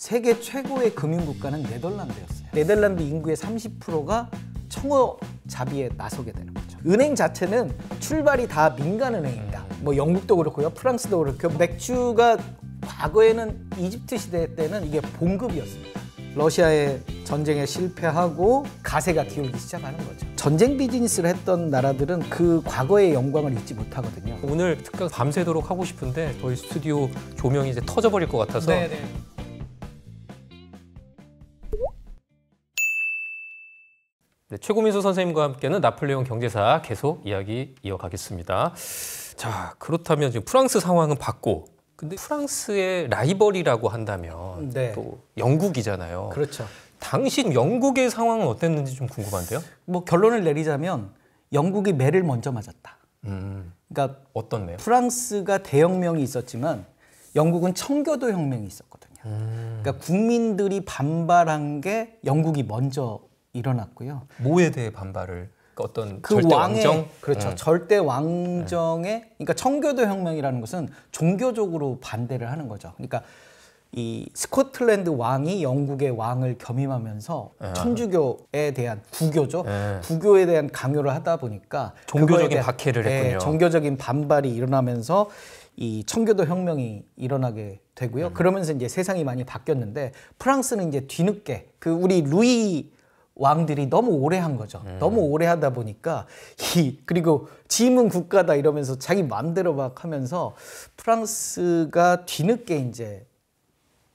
세계 최고의 금융국가는 네덜란드였어요. 네덜란드 인구의 30%가 청어자비에 나서게 되는 거죠. 은행 자체는 출발이 다 민간은행입니다. 뭐 영국도 그렇고요, 프랑스도 그렇고. 맥주가 과거에는 이집트 시대 때는 이게 봉급이었습니다. 러시아의 전쟁에 실패하고 가세가 기울기 시작하는 거죠. 전쟁 비즈니스를 했던 나라들은 그 과거의 영광을 잊지 못하거든요. 오늘 특강 밤새도록 하고 싶은데 저희 스튜디오 조명이 이제 터져버릴 것 같아서 네네. 네, 최고민수 선생님과 함께는 나폴레옹 경제사 계속 이야기 이어가겠습니다. 자, 그렇다면 지금 프랑스 상황은 봤고, 근데 프랑스의 라이벌이라고 한다면 네. 또 영국이잖아요. 그렇죠. 당시 영국의 상황은 어땠는지 좀 궁금한데요. 뭐 결론을 내리자면 영국이 매를 먼저 맞았다. 그러니까 어떤 매요? 프랑스가 대혁명이 있었지만 영국은 청교도 혁명이 있었거든요. 그러니까 국민들이 반발한 게 영국이 먼저 일어났고요. 뭐에 대해 반발을? 그러니까 어떤 그 절대 왕의, 왕정? 그렇죠. 절대 왕정의, 그러니까 청교도 혁명이라는 것은 종교적으로 반대를 하는 거죠. 그러니까 이 스코틀랜드 왕이 영국의 왕을 겸임하면서 천주교에 대한 구교죠. 구교에 대한 강요를 하다 보니까 종교적인 박해를 했군요. 종교적인 반발이 일어나면서 이 청교도 혁명이 일어나게 되고요. 그러면서 이제 세상이 많이 바뀌었는데 프랑스는 이제 뒤늦게 그 우리 루이 왕들이 너무 오래 한 거죠. 너무 오래 하다 보니까 그리고 지문 국가다 이러면서 자기 마음대로 막 하면서 프랑스가 뒤늦게 이제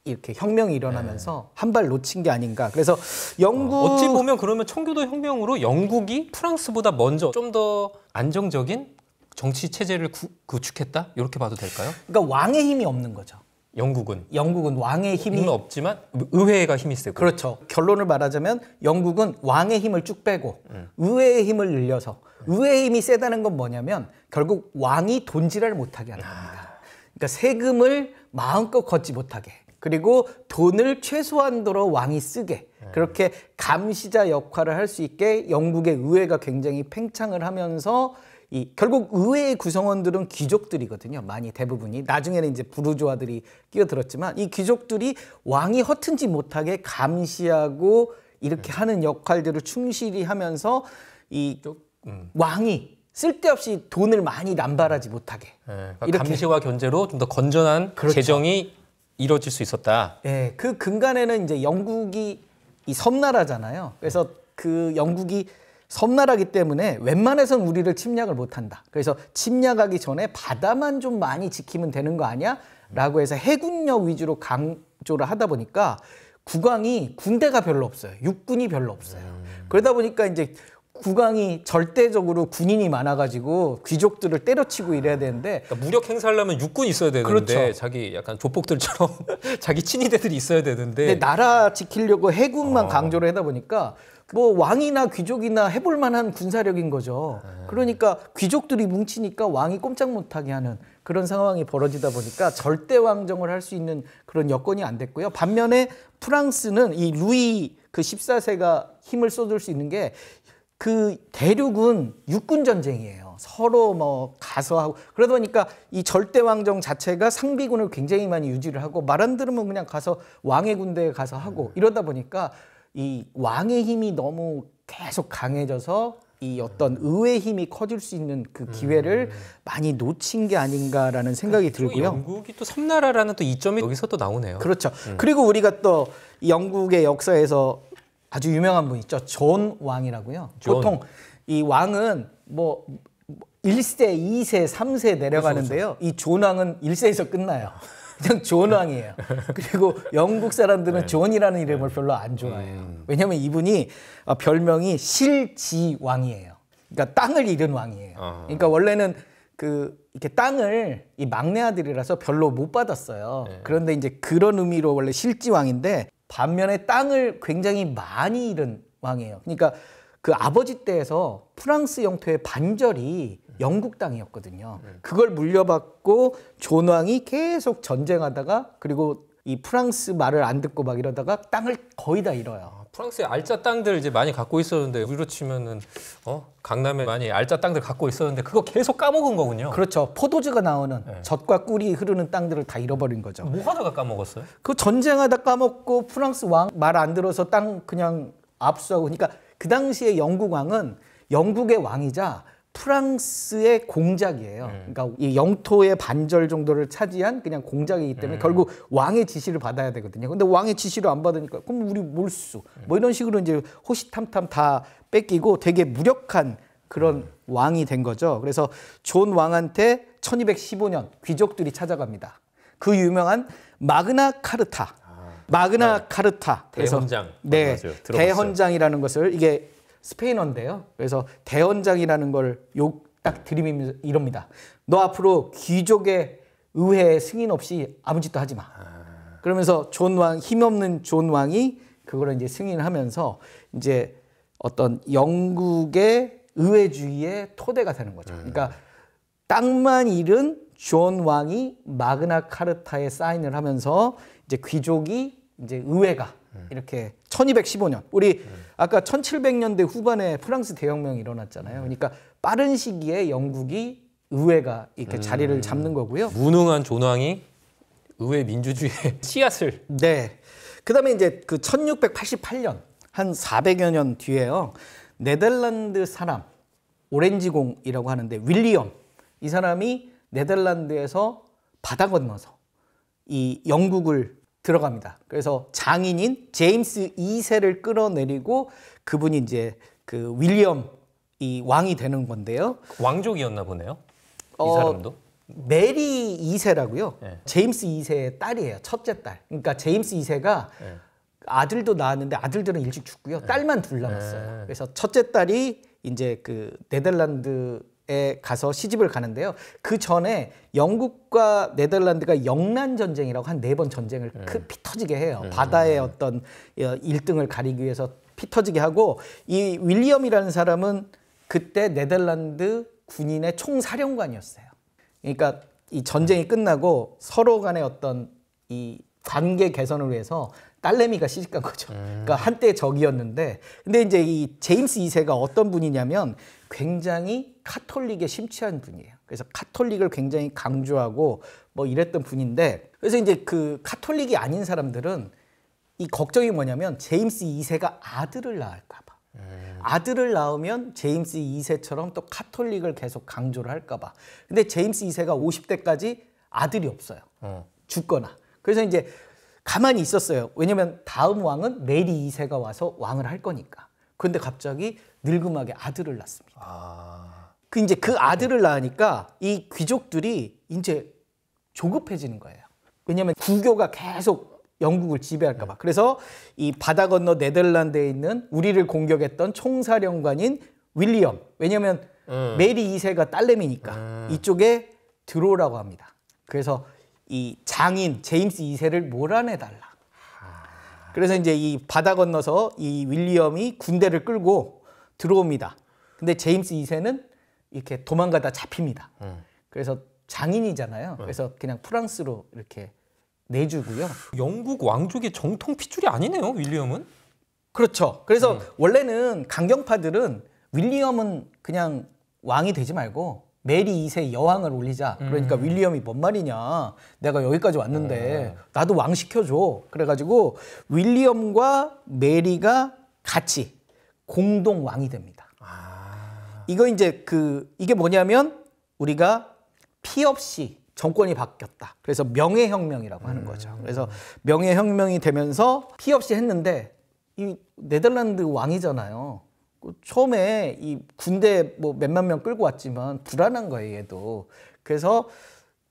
이렇게 혁명이 일어나면서 한 발 놓친 게 아닌가. 그래서 영국 어찌 보면 그러면 청교도 혁명으로 영국이 프랑스보다 먼저 좀 더 안정적인 정치 체제를 구축했다? 이렇게 봐도 될까요? 그러니까 왕의 힘이 없는 거죠. 영국은 왕의 힘이 없지만 의회가 힘이 세고. 그렇죠. 결론을 말하자면 영국은 왕의 힘을 쭉 빼고 의회의 힘을 늘려서 의회의 힘이 세다는 건 뭐냐면 결국 왕이 돈질을 못하게 하는 겁니다. 그러니까 세금을 마음껏 걷지 못하게, 그리고 돈을 최소한도로 왕이 쓰게, 그렇게 감시자 역할을 할 수 있게 영국의 의회가 굉장히 팽창을 하면서 결국 의회의 구성원들은 귀족들이거든요. 많이 대부분이. 나중에는 이제 부르주아들이 끼어들었지만 이 귀족들이 왕이 허튼지 못하게 감시하고 이렇게 하는 역할들을 충실히 하면서 이 왕이 쓸데없이 돈을 많이 남발하지 못하게. 그러니까 이렇게. 감시와 견제로 좀 더 건전한 그렇죠. 재정이 이루어질 수 있었다. 네, 그 근간에는 이제 영국이 이 섬나라잖아요. 그래서 그 영국이 섬나라기 때문에 웬만해선 우리를 침략을 못한다. 그래서 침략하기 전에 바다만 좀 많이 지키면 되는 거 아니야? 라고 해서 해군력 위주로 강조를 하다 보니까 국왕이 군대가 별로 없어요. 육군이 별로 없어요. 그러다 보니까 이제 국왕이 절대적으로 군인이 많아가지고 귀족들을 때려치고 이래야 되는데, 그러니까 무력 행사를 하면 육군이 있어야 되는데 그렇죠. 자기 약간 조폭들처럼 자기 친위대들이 있어야 되는데 근데 나라 지키려고 해군만 강조를 하다 보니까 뭐 왕이나 귀족이나 해볼 만한 군사력인 거죠. 그러니까 귀족들이 뭉치니까 왕이 꼼짝 못하게 하는 그런 상황이 벌어지다 보니까 절대 왕정을 할 수 있는 그런 여건이 안 됐고요. 반면에 프랑스는 이 루이 그 14세가 힘을 쏟을 수 있는 게 그 대륙은 육군 전쟁이에요. 서로 뭐 가서 하고 그러다 보니까 이 절대 왕정 자체가 상비군을 굉장히 많이 유지를 하고 말 안 들으면 그냥 가서 왕의 군대에 가서 하고 이러다 보니까 이 왕의 힘이 너무 계속 강해져서 이 어떤 의회 힘이 커질 수 있는 그 기회를 많이 놓친 게 아닌가라는 생각이 들고요. 영국이 또 섬나라라는 또 이점이 여기서 또 나오네요. 그렇죠. 그리고 우리가 또 영국의 역사에서 아주 유명한 분 있죠. 존 왕이라고요. 보통 이 왕은 뭐 1세, 2세, 3세 내려가는데요. 이 존 왕은 1세에서 끝나요. 그냥 존 왕이에요. 그리고 영국 사람들은 존이라는 이름을 별로 안 좋아해요. 왜냐하면 이분이 별명이 실지왕이에요. 그러니까 땅을 잃은 왕이에요. 그러니까 원래는 이렇게 땅을 이 막내 아들이라서 별로 못 받았어요. 그런데 이제 그런 의미로 원래 실지왕인데 반면에 땅을 굉장히 많이 잃은 왕이에요. 그러니까 그 아버지 때에서 프랑스 영토의 반절이 영국 땅이었거든요. 그걸 물려받고 존 왕이 계속 전쟁하다가 그리고 이 프랑스 말을 안 듣고 막 이러다가 땅을 거의 다 잃어요. 프랑스에 알짜 땅들 이제 많이 갖고 있었는데 우리로 치면은 강남에 많이 알짜 땅들 갖고 있었는데 그거 계속 까먹은 거군요. 그렇죠. 포도주가 나오는 젖과 꿀이 흐르는 땅들을 다 잃어버린 거죠. 뭐 하다가 까먹었어요? 그 전쟁하다 까먹고 프랑스 왕 말 안 들어서 땅 그냥 압수하고 그러니까 그 당시에 영국 왕은 영국의 왕이자 프랑스의 공작이에요. 그러니까 이 영토의 반절 정도를 차지한 그냥 공작이기 때문에 결국 왕의 지시를 받아야 되거든요. 근데 왕의 지시를 안 받으니까 그럼 우리 몰수 뭐 이런 식으로 이제 호시탐탐 다 뺏기고 되게 무력한 그런 왕이 된 거죠. 그래서 존 왕한테 1215년 귀족들이 찾아갑니다. 그 유명한 마그나 카르타. 마그나 카르타. 대헌장. 네, 맞아요. 대헌장이라는 것을 이게 스페인어인데요. 그래서 대헌장이라는 걸 딱 들이밀면서 이럽니다. 너 앞으로 귀족의 의회 승인 없이 아무 짓도 하지 마. 그러면서 존 왕, 힘없는 존 왕이 그거를 이제 승인하면서 이제 어떤 영국의 의회주의의 토대가 되는 거죠. 그러니까 땅만 잃은 존 왕이 마그나 카르타에 사인을 하면서 이제 귀족이 이제 의회가 이렇게 1215년 우리 아까 1700년대 후반에 프랑스 대혁명이 일어났잖아요. 그러니까 빠른 시기에 영국이 의회가 이렇게 자리를 잡는 거고요. 무능한 존 왕이 의회 민주주의의 씨앗을. 네. 그다음에 이제 그 1688년 한 400여 년 뒤에요. 네덜란드 사람 오렌지공이라고 하는데 윌리엄 이 사람이 네덜란드에서 바다 건너서 이 영국을 들어갑니다. 그래서 장인인 제임스 2세를 끌어내리고 그분이 이제 그 윌리엄 이 왕이 되는 건데요. 왕족이었나 보네요. 이 사람도. 메리 2세라고요. 네. 제임스 2세의 딸이에요. 첫째 딸. 그러니까 제임스 2세가 아들도 낳았는데 아들들은 일찍 죽고요. 딸만 둘 남았어요. 그래서 첫째 딸이 이제 그 네덜란드에 가서 시집을 가는데요. 그 전에 영국과 네덜란드가 영란 전쟁이라고 한 4번 전쟁을 피 터지게 해요. 바다의 어떤 1등을 가리기 위해서 피 터지게 하고 이 윌리엄이라는 사람은 그때 네덜란드 군인의 총사령관이었어요. 그러니까 이 전쟁이 끝나고 서로 간의 어떤 이 관계 개선을 위해서 딸내미가 시집간 거죠. 그러니까 한때 적이었는데, 근데 이제 이 제임스 2세가 어떤 분이냐면 굉장히 카톨릭에 심취한 분이에요. 그래서 카톨릭을 굉장히 강조하고 뭐 이랬던 분인데, 그래서 이제 그 카톨릭이 아닌 사람들은 이 걱정이 뭐냐면 제임스 2세가 아들을 낳을까 봐. 아들을 낳으면 제임스 2세처럼 또 카톨릭을 계속 강조를 할까 봐. 근데 제임스 2세가 50대까지 아들이 없어요. 죽거나. 그래서 이제 가만히 있었어요. 왜냐면 다음 왕은 메리 2세가 와서 왕을 할 거니까. 그런데 갑자기 늙음하게 아들을 낳습니다. 그 이제 그 아들을 낳으니까 이 귀족들이 이제 조급해지는 거예요. 왜냐면 국교가 계속 영국을 지배할까 봐. 그래서 이 바다 건너 네덜란드에 있는 우리를 공격했던 총사령관인 윌리엄. 왜냐면 메리 2세가 딸내미니까 이쪽에 들어오라고 합니다. 그래서 이 장인 제임스 2세를 몰아내달라. 그래서 이제 이 바다 건너서 이 윌리엄이 군대를 끌고 들어옵니다. 근데 제임스 2세는 이렇게 도망가다 잡힙니다. 그래서 장인이잖아요. 그래서 그냥 프랑스로 이렇게 내주고요. 영국 왕족의 정통 핏줄이 아니네요, 윌리엄은. 그렇죠. 그래서 원래는 강경파들은 윌리엄은 그냥 왕이 되지 말고 메리 2세 여왕을 올리자. 그러니까 윌리엄이 뭔 말이냐. 내가 여기까지 왔는데 나도 왕 시켜줘. 그래가지고 윌리엄과 메리가 같이 공동 왕이 됩니다. 이거 이제 이게 뭐냐면 우리가 피 없이 정권이 바뀌었다. 그래서 명예혁명이라고 하는 거죠. 그래서 명예혁명이 되면서 피 없이 했는데 이 네덜란드 왕이잖아요. 처음에 이 군대 뭐 몇만 명 끌고 왔지만 불안한 거예요, 얘도. 그래서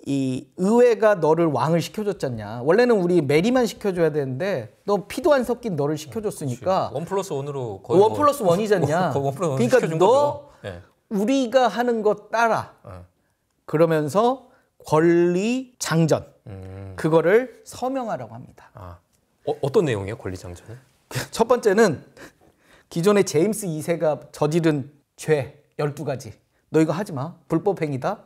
이 의회가 너를 왕을 시켜줬잖냐. 원래는 우리 메리만 시켜줘야 되는데 너 피도 안 섞인 너를 시켜줬으니까 1+1으로 거의 1+1이잖냐. 그러니까 너 우리가 하는 거 따라. 그러면서 권리 장전 그거를 서명하라고 합니다. 어떤 내용이에요, 권리 장전은? 첫 번째는 기존의 제임스 2세가 저지른 죄 12가지. 너 이거 하지 마. 불법행위다.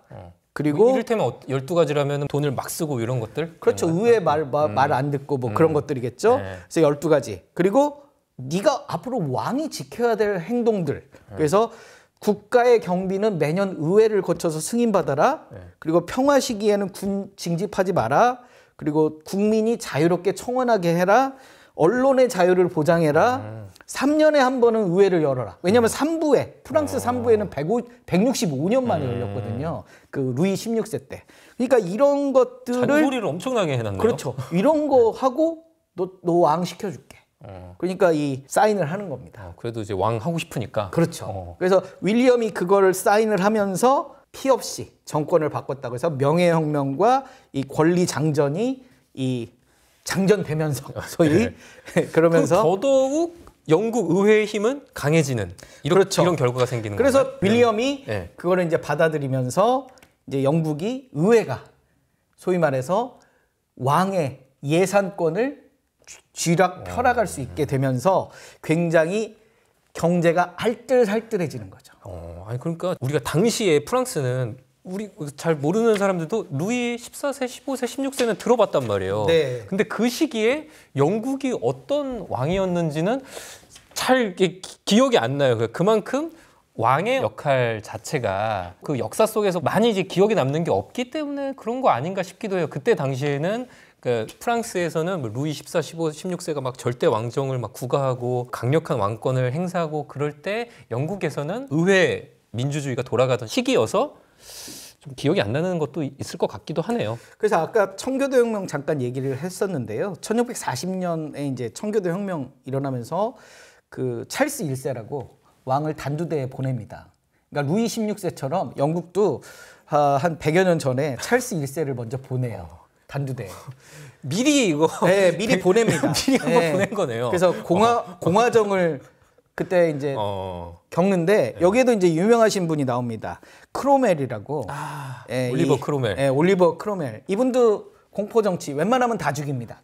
그리고 이를테면 12가지라면 돈을 막 쓰고 이런 것들? 그렇죠. 의회 말 안 듣고 뭐 그런 것들이겠죠. 그래서 12가지. 그리고 네가 앞으로 왕이 지켜야 될 행동들. 그래서 국가의 경비는 매년 의회를 거쳐서 승인받아라. 그리고 평화 시기에는 군 징집하지 마라. 그리고 국민이 자유롭게 청원하게 해라. 언론의 자유를 보장해라. 3년에 한 번은 의회를 열어라. 왜냐하면 프랑스 3부에는 165년 만에 열렸거든요. 그 루이 16세 때. 그러니까 이런 것들을 잔소리를 엄청나게 해놨네요. 그렇죠. 이런 거 하고 너 왕 시켜줄게. 그러니까 이 사인을 하는 겁니다. 그래도 이제 왕 하고 싶으니까. 그렇죠. 그래서 윌리엄이 그거를 사인을 하면서 피 없이 정권을 바꿨다고 해서 명예혁명과 이 권리 장전이 이 장전되면서 소위 그러면서 더더욱 영국 의회의 힘은 강해지는 그렇죠. 이런 결과가 생기는 거예요. 그래서 윌리엄이 그거를 이제 받아들이면서 이제 영국이 의회가 소위 말해서 왕의 예산권을 쥐락펴락할 수 있게 되면서 굉장히 경제가 알뜰살뜰해지는 거죠. 아니 그러니까 우리가 당시에 프랑스는 우리 잘 모르는 사람들도 루이 14세, 15세, 16세는 들어봤단 말이에요. 네. 근데 그 시기에 영국이 어떤 왕이었는지는 잘 기억이 안 나요. 그만큼 왕의 역할 자체가 그 역사 속에서 많이 이제 기억에 남는 게 없기 때문에 그런 거 아닌가 싶기도 해요. 그때 당시에는 그 프랑스에서는 뭐 루이 14, 15, 16세가 막 절대 왕정을 막 구가하고 강력한 왕권을 행사하고 그럴 때 영국에서는 의회 민주주의가 돌아가던 시기여서 좀 기억이 안 나는 것도 있을 것 같기도 하네요. 그래서 아까 청교도 혁명 잠깐 얘기를 했었는데요. 1640년에 이제 청교도 혁명 일어나면서 그 찰스 1세라고 왕을 단두대에 보냅니다. 그러니까 루이 16세처럼 영국도 한 100여 년 전에 찰스 1세를 먼저 보내요. 단두대. 미리 이거 미리 보냅니다. 미리 한번 보낸 거네요. 그래서 공화정을 그때 이제 겪는데 여기에도 이제 유명하신 분이 나옵니다. 크로멜이라고. 올리버 크로멜. 올리버 크로멜. 이분도 공포 정치 웬만하면 다 죽입니다.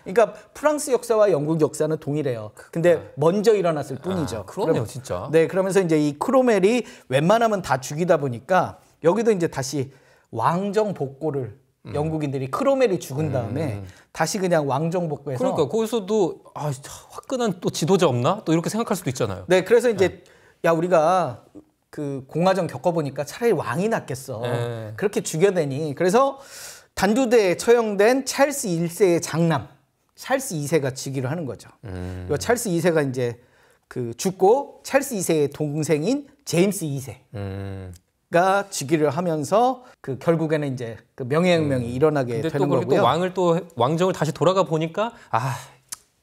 그러니까 프랑스 역사와 영국 역사는 동일해요. 근데 먼저 일어났을 뿐이죠. 그러네요, 진짜. 네, 그러면서 이제 이 크로멜이 웬만하면 다 죽이다 보니까 여기도 이제 다시 왕정 복고를 영국인들이 크로멜이 죽은 다음에 다시 그냥 왕정 복구해서 그러니까 거기서도 화끈한 또 지도자 없나? 또 이렇게 생각할 수도 있잖아요. 네, 그래서 이제 야 우리가 그 공화정 겪어보니까 차라리 왕이 낫겠어. 그렇게 죽여대니 그래서 단두대에 처형된 찰스 1세의 장남 찰스 2세가 즉위를 하는 거죠. 이 찰스 2세가 이제 그 죽고 찰스 2세의 동생인 제임스 2세가 즉위를 하면서 그 결국에는 이제 그 명예혁명이 일어나게 되는 거고요. 또 왕을 또 왕정을 다시 돌아가 보니까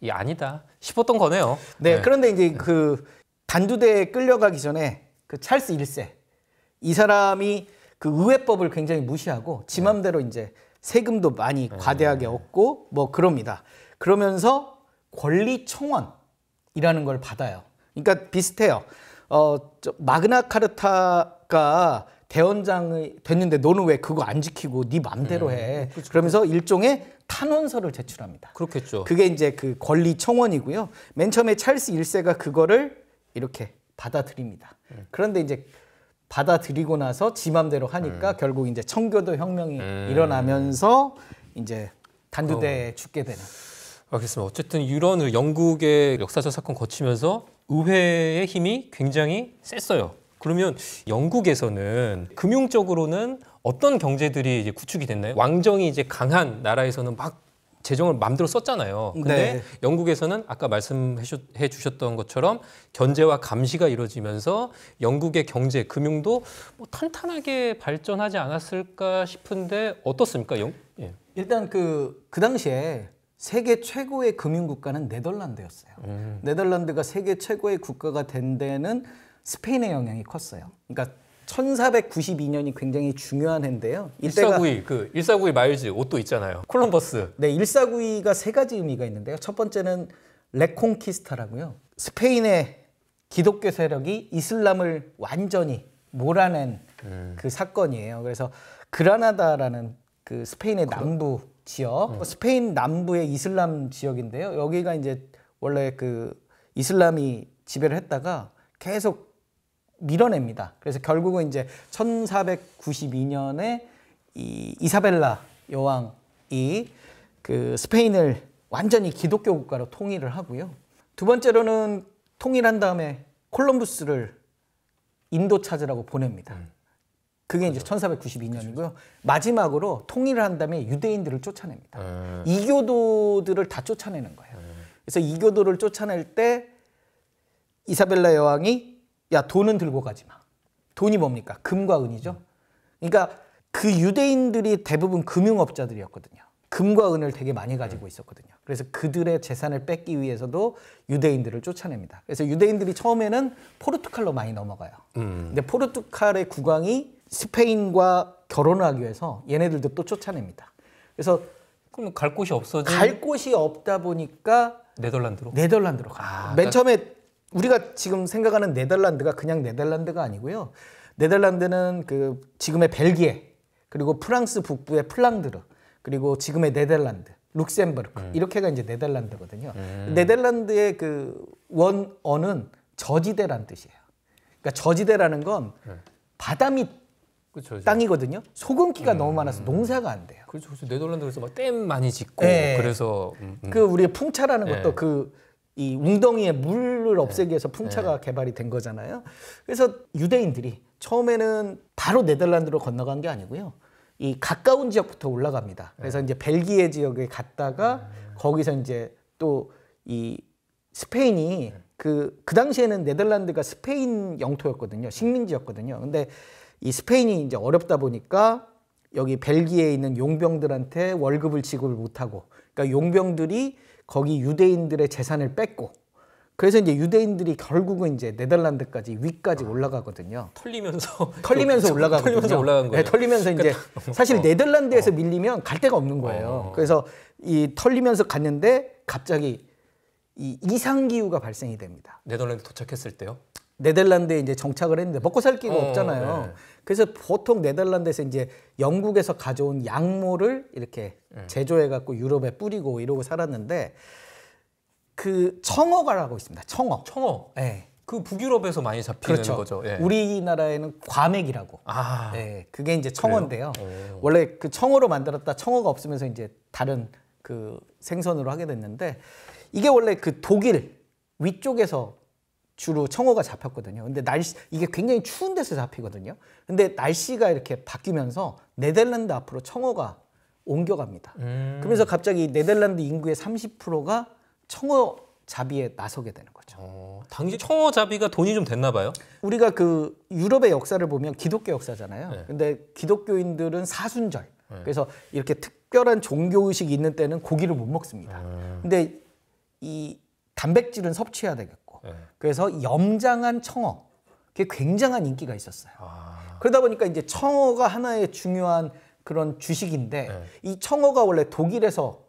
이 아니다 싶었던 거네요. 네, 그런데 이제 그 단두대에 끌려가기 전에 그 찰스 1세 이 사람이 그 의회법을 굉장히 무시하고 지 맘대로 이제 세금도 많이 과대하게 얻고 뭐 그럽니다. 그러면서 권리청원이라는 걸 받아요. 그러니까 비슷해요. 마그나카르타가 대헌장이 됐는데 너는 왜 그거 안 지키고 네 맘대로 해. 그러면서 일종의 탄원서를 제출합니다. 그렇겠죠. 그게 이제 그 권리청원이고요. 맨 처음에 찰스 1세가 그거를 이렇게 받아들입니다. 그런데 이제 받아들이고 나서 지 맘대로 하니까 결국 이제 청교도 혁명이 일어나면서 이제 단두대에 죽게 되는. 알겠습니다. 어쨌든 이런 영국의 역사적 사건 거치면서 의회의 힘이 굉장히 셌어요. 그러면 영국에서는 금융적으로는 어떤 경제들이 이제 구축이 됐나요? 왕정이 이제 강한 나라에서는 막 재정을 마음대로 썼잖아요. 근데 영국에서는 아까 말씀해 주셨던 것처럼 견제와 감시가 이루어지면서 영국의 경제, 금융도 뭐 탄탄하게 발전하지 않았을까 싶은데 어떻습니까? 일단 그 당시에 세계 최고의 금융국가는 네덜란드였어요. 네덜란드가 세계 최고의 국가가 된 데는 스페인의 영향이 컸어요. 그러니까 1492년이 굉장히 중요한 해인데요. 1492 마일즈 옷도 있잖아요. 콜럼버스. 네, 1492가 세 가지 의미가 있는데요. 첫 번째는 레콩키스타라고요. 스페인의 기독교 세력이 이슬람을 완전히 몰아낸 그 사건이에요. 그래서 그라나다라는 그 스페인의 남부 지역, 스페인 남부의 이슬람 지역인데요. 여기가 이제 원래 그 이슬람이 지배를 했다가 계속 밀어냅니다. 그래서 결국은 이제 1492년에 이 이사벨라 여왕이 그 스페인을 완전히 기독교 국가로 통일을 하고요. 두 번째로는 통일한 다음에 콜럼부스를 인도 찾으라고 보냅니다. 그게 이제 1492년이고요. 마지막으로 통일을 한 다음에 유대인들을 쫓아냅니다. 이교도들을 다 쫓아내는 거예요. 그래서 이교도를 쫓아낼 때 이사벨라 여왕이 야, 돈은 들고 가지 마. 돈이 뭡니까? 금과 은이죠. 그러니까 그 유대인들이 대부분 금융업자들이었거든요. 금과 은을 되게 많이 가지고 있었거든요. 그래서 그들의 재산을 뺏기 위해서도 유대인들을 쫓아냅니다. 그래서 유대인들이 처음에는 포르투갈로 많이 넘어가요. 근데 포르투갈의 국왕이 스페인과 결혼을 하기 위해서 얘네들도 또 쫓아냅니다. 그래서 그럼 갈 곳이 없어진 갈 곳이 없다 보니까 네덜란드로 가요. 맨 처음에 우리가 지금 생각하는 네덜란드가 그냥 네덜란드가 아니고요. 네덜란드는 그 지금의 벨기에, 그리고 프랑스 북부의 플랑드르, 그리고 지금의 네덜란드, 룩셈부르크 이렇게가 이제 네덜란드거든요. 네덜란드의 그 원어는 저지대란 뜻이에요. 그러니까 저지대라는 건 바다 밑 그쵸, 땅이거든요. 소금기가 너무 많아서 농사가 안 돼요. 그렇죠. 네덜란드에서 막 댐 많이 짓고 네. 그래서 그 우리의 풍차라는 것도 그 이 웅덩이에 물을 없애기 위해서 풍차가 개발이 된 거잖아요. 그래서 유대인들이 처음에는 바로 네덜란드로 건너간 게 아니고요. 이 가까운 지역부터 올라갑니다. 그래서 이제 벨기에 지역에 갔다가 거기서 이제 또 이 스페인이 그 당시에는 네덜란드가 스페인 영토였거든요. 식민지였거든요. 근데 이 스페인이 이제 어렵다 보니까 여기 벨기에에 있는 용병들한테 월급을 지급을 못하고, 그러니까 용병들이 거기 유대인들의 재산을 뺏고, 그래서 이제 유대인들이 결국은 이제 네덜란드까지 위까지 올라가거든요. 털리면서 올라가거든요. 털리면서 올라간 거예요. 네, 털리면서 이제 사실 네덜란드에서 밀리면 갈 데가 없는 거예요. 그래서 이 털리면서 갔는데 갑자기 이 이상 기후가 발생이 됩니다. 네덜란드 도착했을 때요? 네덜란드에 이제 정착을 했는데 먹고 살 기가 없잖아요. 네. 그래서 보통 네덜란드에서 이제 영국에서 가져온 양모를 이렇게 제조해 갖고 유럽에 뿌리고 이러고 살았는데, 그 청어가라고 있습니다. 청어. 네. 그 북유럽에서 많이 잡히는 그렇죠. 거죠. 예. 우리나라에는 과맥이라고. 네, 그게 이제 청어인데요. 원래 그 청어로 만들었다 청어가 없으면서 이제 다른 그 생선으로 하게 됐는데, 이게 원래 그 독일 위쪽에서 주로 청어가 잡혔거든요. 근데 이게 굉장히 추운 데서 잡히거든요. 근데 날씨가 이렇게 바뀌면서 네덜란드 앞으로 청어가 옮겨갑니다. 그러면서 갑자기 네덜란드 인구의 30%가 청어 잡이에 나서게 되는 거죠. 당시 청어 잡이가 돈이 좀 됐나 봐요. 우리가 그 유럽의 역사를 보면 기독교 역사잖아요. 네. 근데 기독교인들은 사순절. 그래서 이렇게 특별한 종교 의식이 있는 때는 고기를 못 먹습니다. 근데 이 단백질은 섭취해야 되겠고. 그래서 염장한 청어, 그게 굉장한 인기가 있었어요. 그러다 보니까 이제 청어가 하나의 중요한 그런 주식인데, 이 청어가 원래 독일에서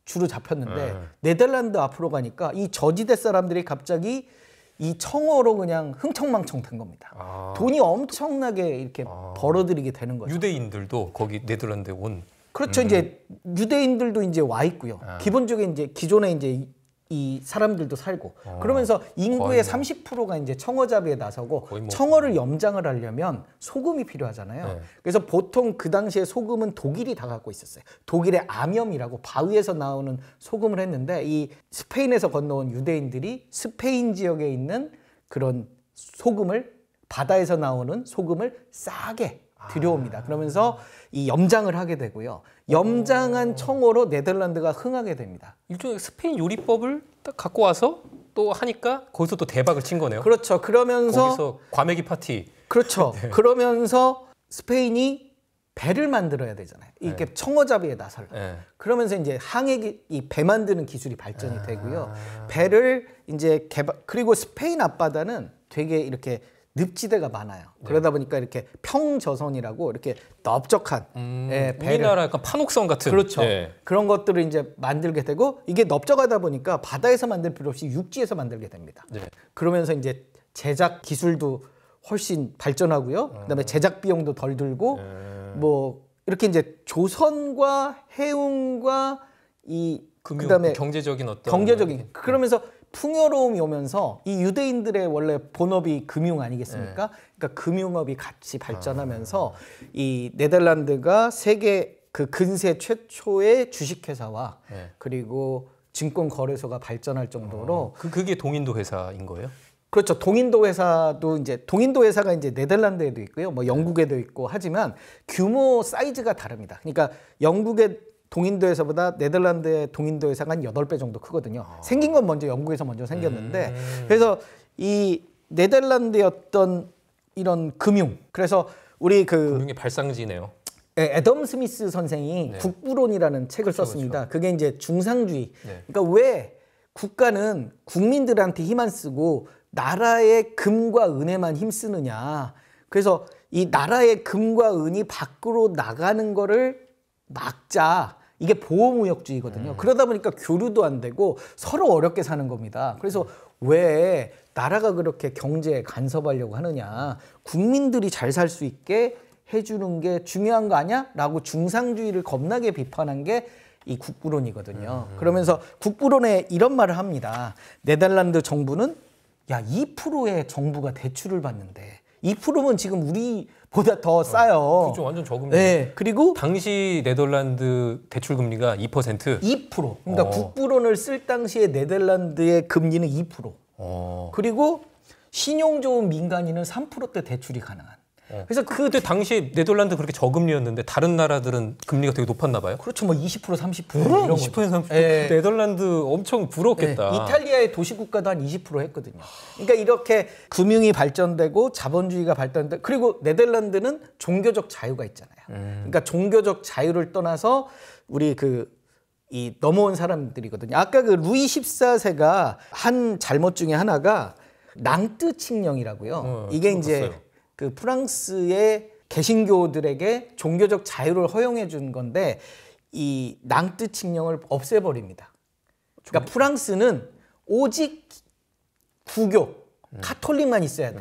주로 잡혔는데 네덜란드 앞으로 가니까 이 저지대 사람들이 갑자기 이 청어로 그냥 흥청망청 된 겁니다. 돈이 엄청나게 이렇게 벌어들이게 되는 거죠. 유대인들도 거기 네덜란드에 온. 그렇죠. 이제 유대인들도 이제 와 있고요. 기본적인 이제 기존에 이제 이 사람들도 살고, 그러면서 인구의 30%가 이제 청어잡이에 나서고, 청어를 염장을 하려면 소금이 필요하잖아요. 그래서 보통 그 당시에 소금은 독일이 다 갖고 있었어요. 독일의 아염이라고 바위에서 나오는 소금을 했는데, 이 스페인에서 건너온 유대인들이 스페인 지역에 있는 그런 소금을, 바다에서 나오는 소금을 싸게 들여옵니다. 그러면서 이 염장을 하게 되고요. 염장한 청어로 네덜란드가 흥하게 됩니다. 일종의 스페인 요리법을 딱 갖고 와서 또 하니까 거기서 또 대박을 친 거네요. 그렇죠. 그러면서 거기서 과메기 파티. 그렇죠. 네. 그러면서 스페인이 배를 만들어야 되잖아요. 이렇게 청어잡이에 나설. 그러면서 이제 항해 이 배 만드는 기술이 발전이 되고요. 배를 이제 그리고 스페인 앞바다는 되게 이렇게 늪지대가 많아요. 그러다 보니까 이렇게 평저선이라고 이렇게 넓적한 우리나라 약간 판옥성 같은. 그렇죠. 그런 것들을 이제 만들게 되고, 이게 넓적하다 보니까 바다에서 만들 필요 없이 육지에서 만들게 됩니다. 그러면서 이제 제작 기술도 훨씬 발전하고요. 그다음에 제작 비용도 덜 들고, 뭐 이렇게 이제 조선과 해운과 그다음에 경제적인 그러면서 풍요로움이 오면서 이 유대인들의 원래 본업이 금융 아니겠습니까? 그러니까 금융업이 같이 발전하면서 이 네덜란드가 세계 그 근세 최초의 주식회사와 그리고 증권 거래소가 발전할 정도로 그게 동인도 회사인 거예요? 그렇죠. 동인도 회사도 이제 동인도 회사가 이제 네덜란드에도 있고요. 뭐 영국에도 있고 하지만 규모 사이즈가 다릅니다. 그러니까 영국의 동인도 회사보다 네덜란드의 동인도 회사가 한 8배 정도 크거든요. 생긴 건 먼저 영국에서 먼저 생겼는데 그래서 이 네덜란드의 어떤 이런 금융 그래서 우리 금융의 발상지네요. 애덤 스미스 선생이 네. 국부론이라는 책을 썼습니다. 그렇죠. 그게 이제 중상주의. 네. 그러니까 왜 국가는 국민들한테 힘 안 쓰고 나라의 금과 은에만 힘쓰느냐. 그래서 이 나라의 금과 은이 밖으로 나가는 거를 막자. 이게 보호무역주의거든요. 그러다 보니까 교류도 안 되고 서로 어렵게 사는 겁니다. 그래서 왜 나라가 그렇게 경제에 간섭하려고 하느냐. 국민들이 잘 살 수 있게 해주는 게 중요한 거 아니야? 라고 중상주의를 겁나게 비판한 게 이 국부론이거든요. 그러면서 국부론에 이런 말을 합니다. 네덜란드 정부는 야 2%의 정부가 대출을 받는데 2%면 지금 우리보다 더 싸요. 그렇죠. 완전 저금리. 네. 그리고 당시 네덜란드 대출 금리가 2%. 2%. 그러니까 국부론을 쓸 당시에 네덜란드의 금리는 2%. 그리고 신용 좋은 민간인은 3%대 대출이 가능한. 그래서 그때 당시 네덜란드 그렇게 저금리였는데 다른 나라들은 금리가 되게 높았나 봐요. 그렇죠. 뭐 20% 30% 이런 20% 30%. 네. 네덜란드 엄청 부럽겠다. 네. 이탈리아의 도시국가도 한 20% 했거든요. 그러니까 이렇게 금융이 발전되고 자본주의가 발전되고 그리고 네덜란드는 종교적 자유가 있잖아요. 그러니까 종교적 자유를 떠나서 우리 이 넘어온 사람들이거든요. 아까 그 루이 14세가 한 잘못 중에 하나가 낭뜨 칙령이라고요. 이게 이제 들어봤어요. 그 프랑스의 개신교들에게 종교적 자유를 허용해 준 건데 이 낭뜨 칙령을 없애버립니다. 그러니까 프랑스는 오직 구교, 카톨릭만 있어야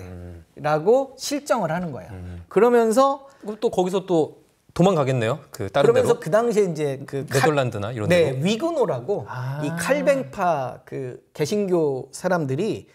돼라고 실정을 하는 거예요. 그러면서 그럼 또 거기서 또 도망가겠네요. 그 다른 그러면서 데로. 그 당시에 이제 네덜란드나 이런 네, 데로. 위그노라고 이 칼뱅파 그 개신교 사람들이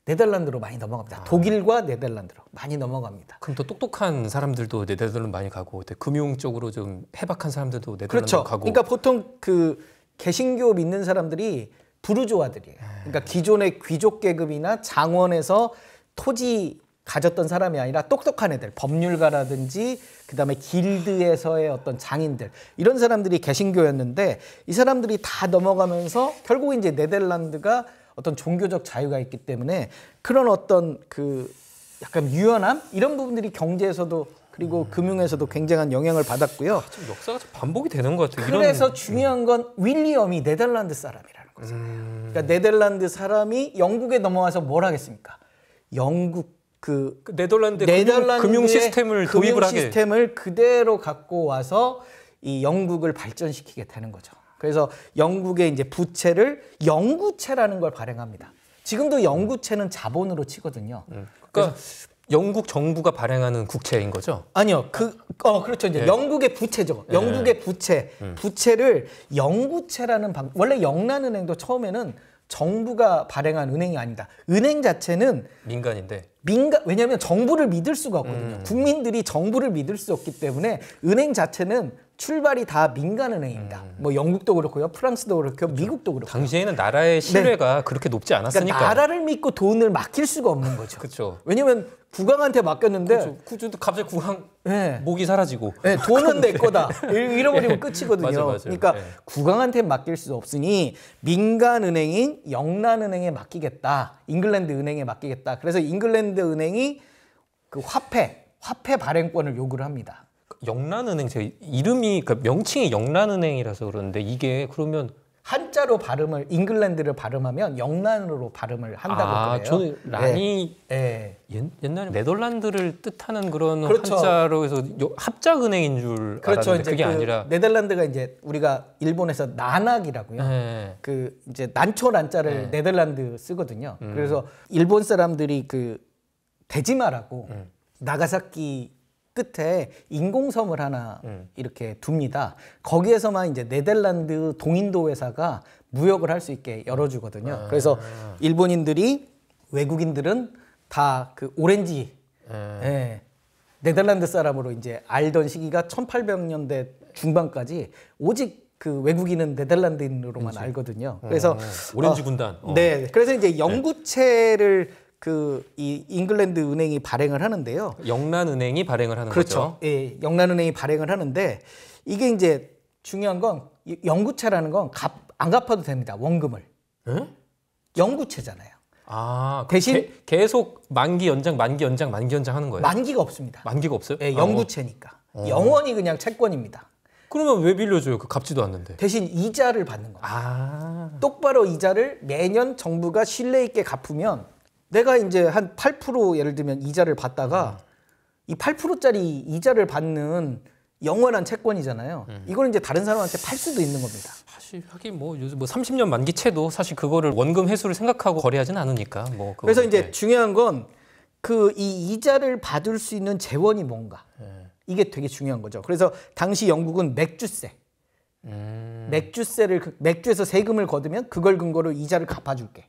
네덜란드로 많이 넘어갑니다. 독일과 네덜란드로 많이 넘어갑니다. 그럼 또 똑똑한 사람들도 네덜란드 많이 가고 금융 쪽으로 좀 해박한 사람들도 네덜란드 그렇죠. 가고. 그러니까 보통 그 개신교 믿는 사람들이 부르주아들이에요. 그러니까 기존의 귀족 계급이나 장원에서 토지 가졌던 사람이 아니라 똑똑한 애들, 법률가라든지 그다음에 길드에서의 어떤 장인들 이런 사람들이 개신교였는데 이 사람들이 다 넘어가면서 결국 이제 네덜란드가 어떤 종교적 자유가 있기 때문에 그런 어떤 그 약간 유연함 이런 부분들이 경제에서도 그리고 금융에서도 굉장한 영향을 받았고요. 좀 역사가 좀 반복이 되는 것 같아요. 그래서 중요한 건 윌리엄이 네덜란드 사람이라는 거죠. 그러니까 네덜란드 사람이 영국에 넘어와서 뭘 하겠습니까? 영국 네덜란드의 금융 시스템을 도입을 하게. 시스템을 그대로 갖고 와서 이 영국을 발전시키게 되는 거죠. 그래서 영국의 이제 부채를 영구채라는 걸 발행합니다. 지금도 영구채는 자본으로 치거든요. 그러니까 영국 정부가 발행하는 국채인 거죠? 아니요. 그렇죠. 이제 영국의 부채죠. 영국의 부채를 영구채라는 원래 영란은행도 처음에는 정부가 발행한 은행이 아니다. 은행 자체는 민간인데. 왜냐하면 정부를 믿을 수가 없거든요. 국민들이 정부를 믿을 수 없기 때문에 은행 자체는 출발이 다 민간은행입니다. 뭐 영국도 그렇고요, 프랑스도 그렇고, 미국도 그렇고. 당시에는 나라의 신뢰가 그렇게 높지 않았으니까. 그러니까 나라를 믿고 돈을 맡길 수가 없는 거죠. 그렇죠. 왜냐하면 국왕한테 맡겼는데 갑자기 국왕 네. 목이 사라지고. 네, 돈은 내 거다. 잃어버리면 끝이거든요. 맞아요. 그러니까 국왕한테 맡길 수 없으니 민간은행인 영란은행에 맡기겠다. 잉글랜드 은행에 맡기겠다. 그래서 잉글랜드 은행이 그 화폐 발행권을 요구를 합니다. 영란은행 제 이름이 그러니까 명칭이 영란은행이라서 그러는데 이게 그러면 한자로 발음을 잉글랜드를 발음하면 영란으로 발음을 한다고 그래요. 저는 란이 옛날에 네덜란드를 뜻하는 그런 그렇죠. 한자로 해서 합작은행인 줄 그렇죠. 알았는데 그게 아니라 네덜란드가 이제 우리가 일본에서 난학이라고요. 그 이제 난초 난자를 네덜란드 쓰거든요. 그래서 일본 사람들이 그 데지마라고 나가사키 끝에 인공섬을 하나 이렇게 둡니다. 거기에서만 이제 네덜란드 동인도 회사가 무역을 할 수 있게 열어주거든요. 그래서 일본인들이 외국인들은 다 그 오렌지 네덜란드 사람으로 이제 알던 시기가 1800년대 중반까지 오직 그 외국인은 네덜란드인으로만 알거든요. 그래서 오렌지 군단. 네, 그래서 이제 영구채를 이 잉글랜드 은행이 발행을 하는데요. 영란은행이 발행을 하는 그렇죠. 거죠. 예, 영란은행이 발행을 하는데 이게 이제 중요한 건 영구채라는 건 안 갚아도 됩니다. 원금을. 에? 영구채잖아요. 아, 대신 계속 만기 연장, 만기 연장, 만기 연장 하는 거예요? 만기가 없습니다. 만기가 없어요? 예, 영구채니까. 영원히 그냥 채권입니다. 그러면 왜 빌려줘요? 그 갚지도 않는데. 대신 이자를 받는 겁니다. 아, 똑바로 이자를 매년 정부가 신뢰 있게 갚으면 내가 이제 한 8% 예를 들면 이자를 받다가 이 8%짜리 이자를 받는 영원한 채권이잖아요. 이걸 이제 다른 사람한테 팔 수도 있는 겁니다. 사실 하긴 뭐 요즘 뭐 30년 만기 채도 사실 그거를 원금 회수를 생각하고 거래하진 않으니까 뭐. 그래서 이제 중요한 건 그 이 이자를 받을 수 있는 재원이 뭔가. 이게 되게 중요한 거죠. 그래서 당시 영국은 맥주세. 맥주세를 맥주에서 세금을 거두면 그걸 근거로 이자를 갚아줄게.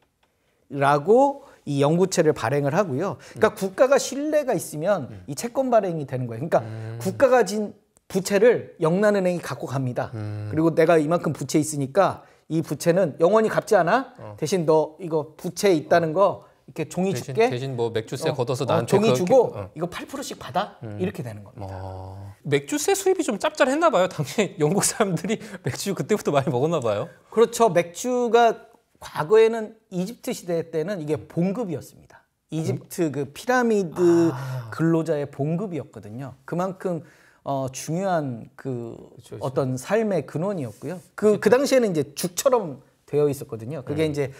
라고 이 영구채를 발행을 하고요. 그러니까 국가가 신뢰가 있으면 이 채권 발행이 되는 거예요. 그러니까 국가가 진 부채를 영란은행이 갖고 갑니다. 그리고 내가 이만큼 부채 있으니까 이 부채는 영원히 갚지 않아. 대신 너 이거 부채 있다는 거 이렇게 종이 줄게. 대신 뭐 맥주세 걷어서 나한테 종이 주고 이거 8%씩 받아. 이렇게 되는 겁니다. 맥주세 수입이 좀 짭짤했나 봐요. 당시 영국 사람들이 맥주 그때부터 많이 먹었나 봐요. 그렇죠. 맥주가 과거에는 이집트 시대 때는 이게 봉급이었습니다. 이집트 그 피라미드 근로자의 봉급이었거든요. 그만큼 중요한 그렇죠. 어떤 삶의 근원이었고요. 그 당시에는 이제 죽처럼 되어 있었거든요. 그게 이제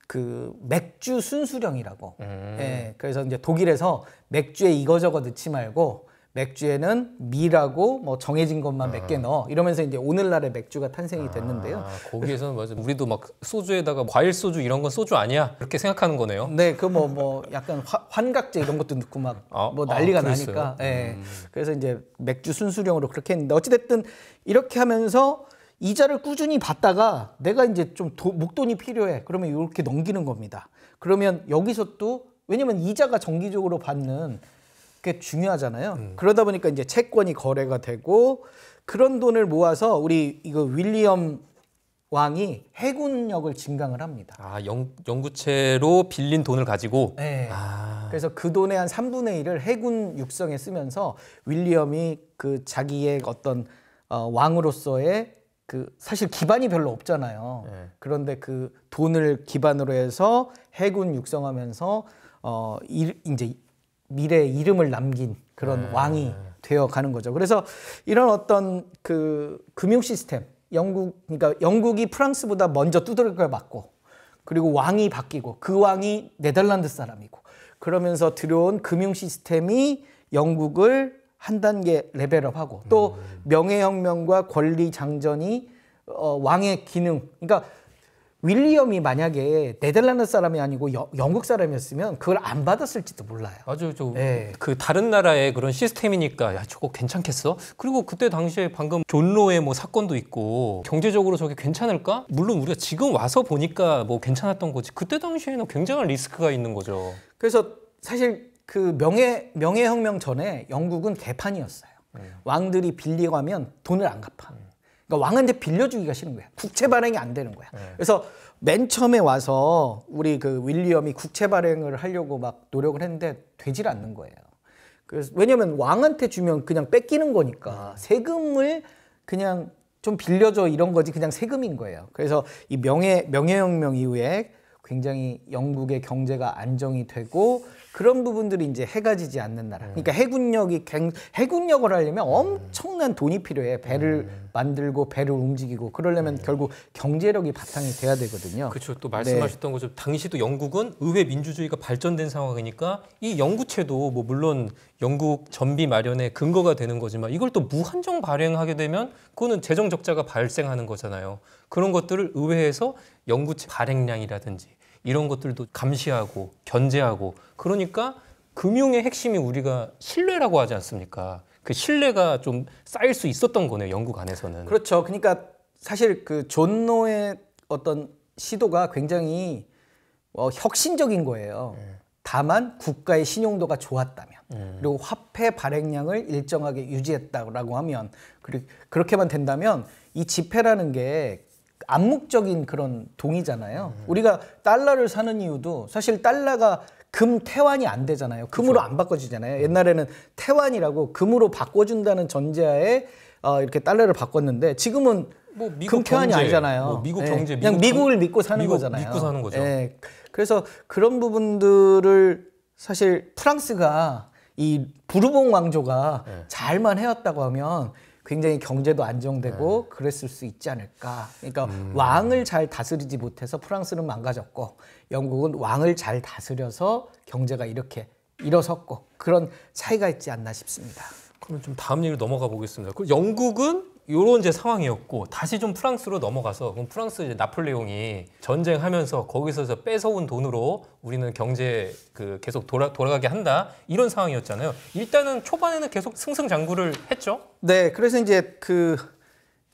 그 맥주 순수령이라고. 예, 그래서 이제 독일에서 맥주에 이거저거 넣지 말고 맥주에는 미라고 뭐 정해진 것만 몇 개 넣어 이러면서 이제 오늘날의 맥주가 탄생이 됐는데요. 거기에서는 맞아. 우리도 막 소주에다가 과일 소주 이런 건 소주 아니야 그렇게 생각하는 거네요. 네, 그 뭐 약간 환각제 이런 것도 넣고 막 뭐 난리가 나니까. 예. 그래서 이제 맥주 순수령으로 그렇게 했는데 어찌됐든 이렇게 하면서 이자를 꾸준히 받다가 내가 이제 좀 목돈이 필요해. 그러면 이렇게 넘기는 겁니다. 그러면 여기서 또 왜냐면 이자가 정기적으로 받는 게 중요하잖아요. 그러다 보니까 이제 채권이 거래가 되고 그런 돈을 모아서 우리 이거 윌리엄 왕이 해군력을 증강을 합니다. 아, 영구채로 빌린 돈을 가지고. 네. 그래서 그 돈의 한 3분의 1을 해군 육성에 쓰면서 윌리엄이 그 자기의 어떤 왕으로서의 그 사실 기반이 별로 없잖아요. 그런데 그 돈을 기반으로 해서 해군 육성하면서 이제 미래의 이름을 남긴 그런 왕이 되어 가는 거죠. 그래서 이런 어떤 그 금융 시스템, 그러니까 영국이 프랑스보다 먼저 두들겨 맞고 그리고 왕이 바뀌고 그 왕이 네덜란드 사람이고 그러면서 들어온 금융 시스템이 영국을 한 단계 레벨업하고 또 명예혁명과 권리 장전이 왕의 기능, 그러니까 윌리엄이 만약에 네덜란드 사람이 아니고 영국 사람이었으면 그걸 안 받았을지도 몰라요. 맞아요. 그 다른 나라의 그런 시스템이니까 야 저거 괜찮겠어? 그리고 그때 당시에 방금 존로의 뭐 사건도 있고 경제적으로 저게 괜찮을까? 물론 우리가 지금 와서 보니까 뭐 괜찮았던 거지. 그때 당시에는 굉장한 리스크가 있는 거죠. 그래서 사실 그 명예혁명 전에 영국은 개판이었어요. 왕들이 빌리고 하면 돈을 안 갚아. 그러니까 왕한테 빌려주기가 싫은 거야. 국채 발행이 안 되는 거야. 그래서 맨 처음에 와서 우리 그 윌리엄이 국채 발행을 하려고 막 노력을 했는데 되질 않는 거예요. 그래서 왜냐면 왕한테 주면 그냥 뺏기는 거니까 세금을 그냥 좀 빌려줘 이런 거지 그냥 세금인 거예요. 그래서 이 명예혁명 이후에 굉장히 영국의 경제가 안정이 되고 그런 부분들이 이제 해가 지지 않는 나라. 그러니까 해군력을 하려면 엄청난 돈이 필요해. 배를 만들고 배를 움직이고 그러려면 결국 경제력이 바탕이 돼야 되거든요. 그렇죠. 또 말씀하셨던 것처럼 당시도 영국은 의회 민주주의가 발전된 상황이니까 이 영구채도 뭐 물론 영국 전비 마련의 근거가 되는 거지만 이걸 또 무한정 발행하게 되면 그거는 재정 적자가 발생하는 거잖아요. 그런 것들을 의회에서 영구채 발행량이라든지 이런 것들도 감시하고 견제하고 그러니까 금융의 핵심이 우리가 신뢰라고 하지 않습니까? 그 신뢰가 좀 쌓일 수 있었던 거네요. 영국 안에서는. 그렇죠. 그러니까 사실 그 존노의 어떤 시도가 굉장히 혁신적인 거예요. 다만 국가의 신용도가 좋았다면 그리고 화폐 발행량을 일정하게 유지했다라고 하면 그렇게만 된다면 이 지폐라는 게 암묵적인 그런 동의잖아요. 우리가 달러를 사는 이유도 사실 달러가 금 태환이 안 되잖아요. 금으로 안 바꿔지잖아요. 옛날에는 태환이라고 금으로 바꿔준다는 전제하에 이렇게 달러를 바꿨는데 지금은 뭐 미국 금 태환이 경제, 아니잖아요. 뭐 미국 경제, 그냥 미국을 믿고 사는 미국 거잖아요. 믿고 사는 거죠. 그래서 그런 부분들을 사실 프랑스가 이 부르봉 왕조가 잘만 해왔다고 하면 굉장히 경제도 안정되고 그랬을 수 있지 않을까. 그러니까 왕을 잘 다스리지 못해서 프랑스는 망가졌고 영국은 왕을 잘 다스려서 경제가 이렇게 일어섰고 그런 차이가 있지 않나 싶습니다. 그럼 좀 다음 얘기를 넘어가 보겠습니다. 그 영국은 이런 이제 상황이었고 다시 좀 프랑스로 넘어가서 그럼 프랑스 이제 나폴레옹이 전쟁하면서 거기서 뺏어온 돈으로 우리는 경제 계속 돌아가게 한다 이런 상황이었잖아요. 일단은 초반에는 계속 승승장구를 했죠. 네, 그래서 이제 그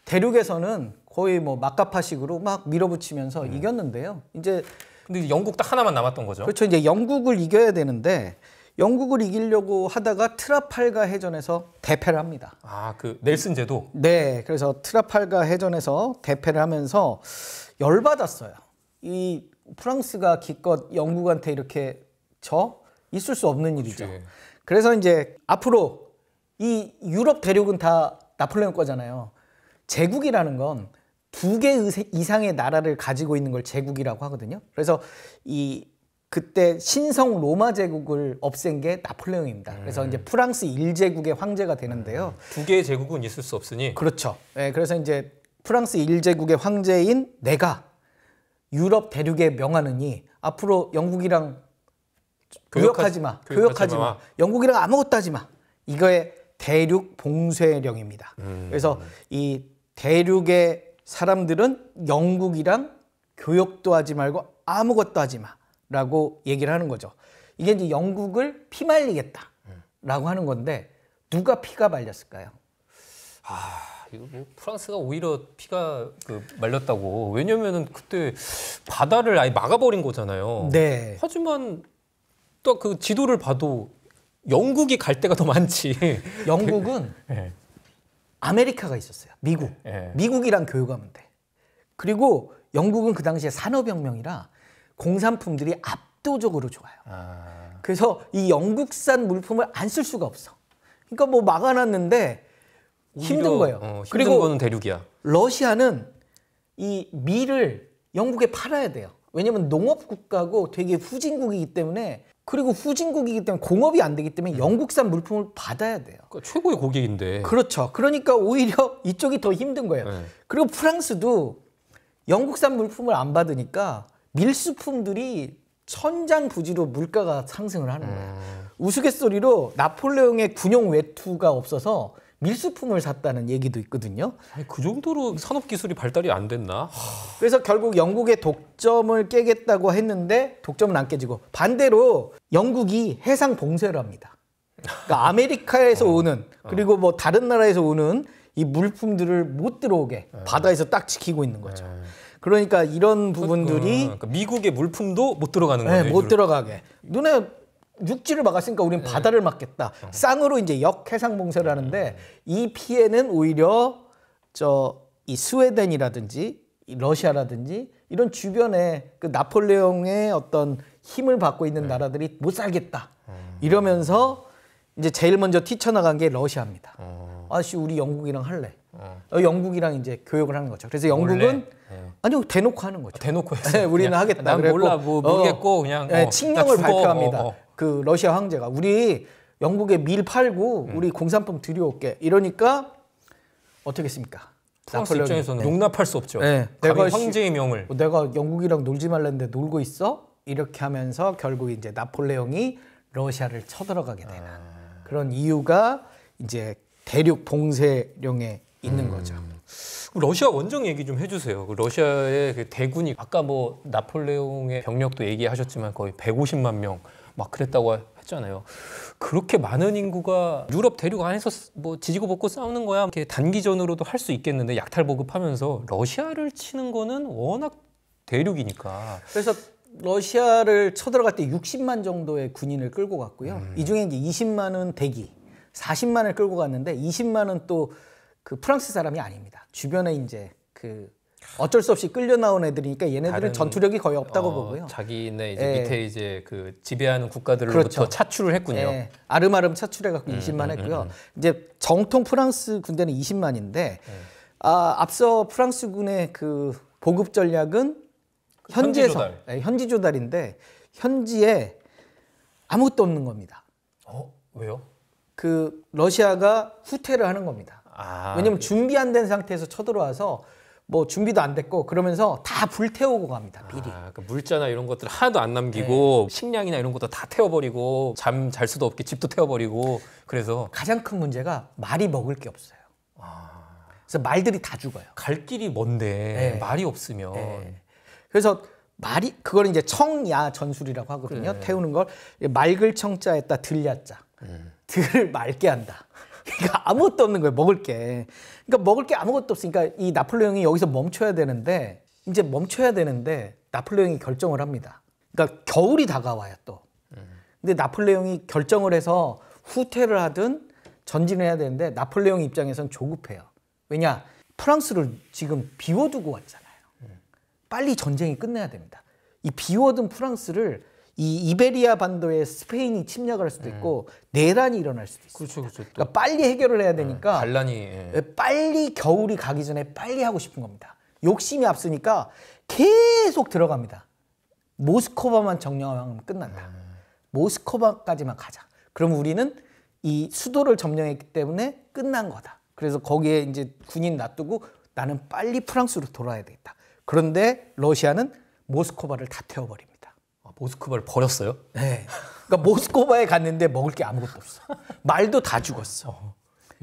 대륙에서는 거의 뭐 막가파식으로 막 밀어붙이면서 이겼는데요. 이제 근데 영국 딱 하나만 남았던 거죠. 그렇죠. 이제 영국을 이겨야 되는데 영국을 이기려고 하다가 트라팔가 해전에서 대패를 합니다. 아, 그 넬슨 제도. 네, 그래서 트라팔가 해전에서 대패를 하면서 열받았어요. 이 프랑스가 기껏 영국한테 이렇게 있을 수 없는 일이죠. 그치. 그래서 이제 앞으로 이 유럽 대륙은 다 나폴레옹 거잖아요. 제국이라는 건 2개 이상의 나라를 가지고 있는 걸 제국이라고 하거든요. 그래서 그때 신성 로마 제국을 없앤 게 나폴레옹입니다. 그래서 이제 프랑스 1제국의 황제가 되는데요. 2개의 제국은 있을 수 없으니. 그렇죠. 네, 그래서 이제 프랑스 1제국의 황제인 내가 유럽 대륙에 명하느니 앞으로 영국이랑 교역하지 마. 영국이랑 아무것도 하지 마. 이거의 대륙 봉쇄령입니다. 그래서 이 대륙의 사람들은 영국이랑 교역도 하지 말고 아무것도 하지 마. 라고 얘기를 하는 거죠. 이게 이제 영국을 피말리겠다라고 하는 건데 누가 피가 말렸을까요? 이거 뭐 프랑스가 오히려 피가 말렸다고. 왜냐면은 그때 바다를 아예 막아버린 거잖아요. 네. 하지만 또 그 지도를 봐도 영국이 갈 데가 더 많지. 영국은 네. 아메리카가 있었어요. 미국. 네. 미국이랑 교역하면 돼. 그리고 영국은 그 당시에 산업혁명이라 공산품들이 압도적으로 좋아요. 그래서 이 영국산 물품을 안 쓸 수가 없어. 그러니까 뭐 막아놨는데 힘든 거예요. 힘든 그리고 거는 대륙이야. 러시아는 이 밀을 영국에 팔아야 돼요. 왜냐면 농업 국가고 되게 후진국이기 때문에 공업이 안 되기 때문에 영국산 물품을 받아야 돼요. 그러니까 최고의 고객인데. 그렇죠. 그러니까 오히려 이쪽이 더 힘든 거예요. 네. 그리고 프랑스도 영국산 물품을 안 받으니까 밀수품들이 천장부지로 물가가 상승을 하는 거예요. 우스갯소리로 나폴레옹의 군용 외투가 없어서 밀수품을 샀다는 얘기도 있거든요. 아니, 그 정도로 산업 기술이 발달이 안 됐나? 그래서 결국 영국의 독점을 깨겠다고 했는데 독점은 안 깨지고 반대로 영국이 해상 봉쇄를 합니다. 그러니까 아메리카에서 오는 그리고 뭐 다른 나라에서 오는 이 물품들을 못 들어오게 바다에서 딱 지키고 있는 거죠. 그러니까 이런 부분들이 그러니까 미국의 물품도 못 들어가는 거예요. 네, 못 들어가게. 너네 육지를 막았으니까 우리는 바다를 막겠다. 쌍으로 이제 역해상 봉쇄를 하는데 이 피해는 오히려 이 스웨덴이라든지 이 러시아라든지 이런 주변에 그 나폴레옹의 어떤 힘을 받고 있는 나라들이 못 살겠다. 이러면서 이제 제일 먼저 뛰쳐나간 게 러시아입니다. 아씨 우리 영국이랑 할래. 영국이랑 이제 교역을 하는 거죠. 그래서 영국은 아니요 대놓고 하는 거죠. 대놓고 했어요. 네, 우리는 하겠다. 난 그랬고, 몰라 모르겠고 그냥 네, 칙령을 나 죽어. 발표합니다. 그 러시아 황제가 우리 영국에 밀 팔고 우리 공산품 들여올게. 이러니까 어떻게 했습니까? 프랑스 입장에서는 용납할 수 없죠. 네, 내가 황제의 명을. 내가 영국이랑 놀지 말랬는데 놀고 있어? 이렇게 하면서 결국 이제 나폴레옹이 러시아를 쳐들어가게 되는 그런 이유가 이제 대륙 봉쇄령에 있는 거죠. 러시아 원정 얘기 좀 해주세요. 그 러시아의 그 대군이 아까 뭐 나폴레옹의 병력도 얘기하셨지만 거의 150만 명 막 그랬다고 했잖아요. 그렇게 많은 인구가 유럽 대륙 안에서 뭐 지지고 볶고 싸우는 거야. 이렇게 단기전으로도 할 수 있겠는데 약탈 보급하면서 러시아를 치는 거는 워낙 대륙이니까. 그래서 러시아를 쳐들어갈 때 60만 정도의 군인을 끌고 갔고요. 이 중에 이제 20만은 대기, 40만을 끌고 갔는데 20만은 또 그 프랑스 사람이 아닙니다. 주변에 이제 그 어쩔 수 없이 끌려 나온 애들이니까 얘네들은 전투력이 거의 없다고 보고요. 자기네 이제 밑에 이제 그 지배하는 국가들로부터 그렇죠. 차출을 했군요. 아름아름 차출해갖고 20만 했고요. 이제 정통 프랑스 군대는 20만인데 앞서 프랑스 군의 그 보급 전략은 현지에서 현지 조달인데 현지에 아무것도 없는 겁니다. 왜요? 그 러시아가 후퇴를 하는 겁니다. 왜냐면 준비 안 된 상태에서 쳐들어와서 뭐 준비도 안 됐고 그러면서 다 불태우고 갑니다. 미리. 그러니까 물자나 이런 것들 하나도 안 남기고 식량이나 이런 것도 다 태워버리고 잠 잘 수도 없게 집도 태워버리고 그래서 가장 큰 문제가 말이 먹을 게 없어요. 그래서 말들이 다 죽어요. 갈 길이 먼데 말이 없으면 그래서 말이 그걸 이제 청야 전술이라고 하거든요. 태우는 걸 맑을 청자에다 들야자. 들을 맑게 한다. 그러니까 아무것도 없는 거예요. 먹을 게. 그러니까 먹을 게 아무것도 없으니까 이 나폴레옹이 여기서 멈춰야 되는데 나폴레옹이 결정을 합니다. 그러니까 겨울이 다가와요 또. 근데 나폴레옹이 결정을 해서 후퇴를 하든 전진을 해야 되는데 나폴레옹 입장에선 조급해요. 왜냐? 프랑스를 지금 비워두고 왔잖아요. 빨리 전쟁이 끝내야 됩니다. 이 비워둔 프랑스를 이 이베리아 반도에 스페인이 침략을 할 수도 있고 내란이 일어날 수도 있어요. 그렇죠. 그러니까 빨리 해결을 해야 되니까 반란이 빨리 겨울이 가기 전에 빨리 하고 싶은 겁니다. 욕심이 앞서니까 계속 들어갑니다. 모스크바만 점령하면 끝난다. 모스크바까지만 가자. 그럼 우리는 이 수도를 점령했기 때문에 끝난 거다. 그래서 거기에 이제 군인 놔두고 나는 빨리 프랑스로 돌아야 되겠다. 그런데 러시아는 모스크바를 다 태워버립니다. 모스크바를 버렸어요? 네. 그러니까 모스크바에 갔는데 먹을 게 아무것도 없어. 말도 다 죽었어.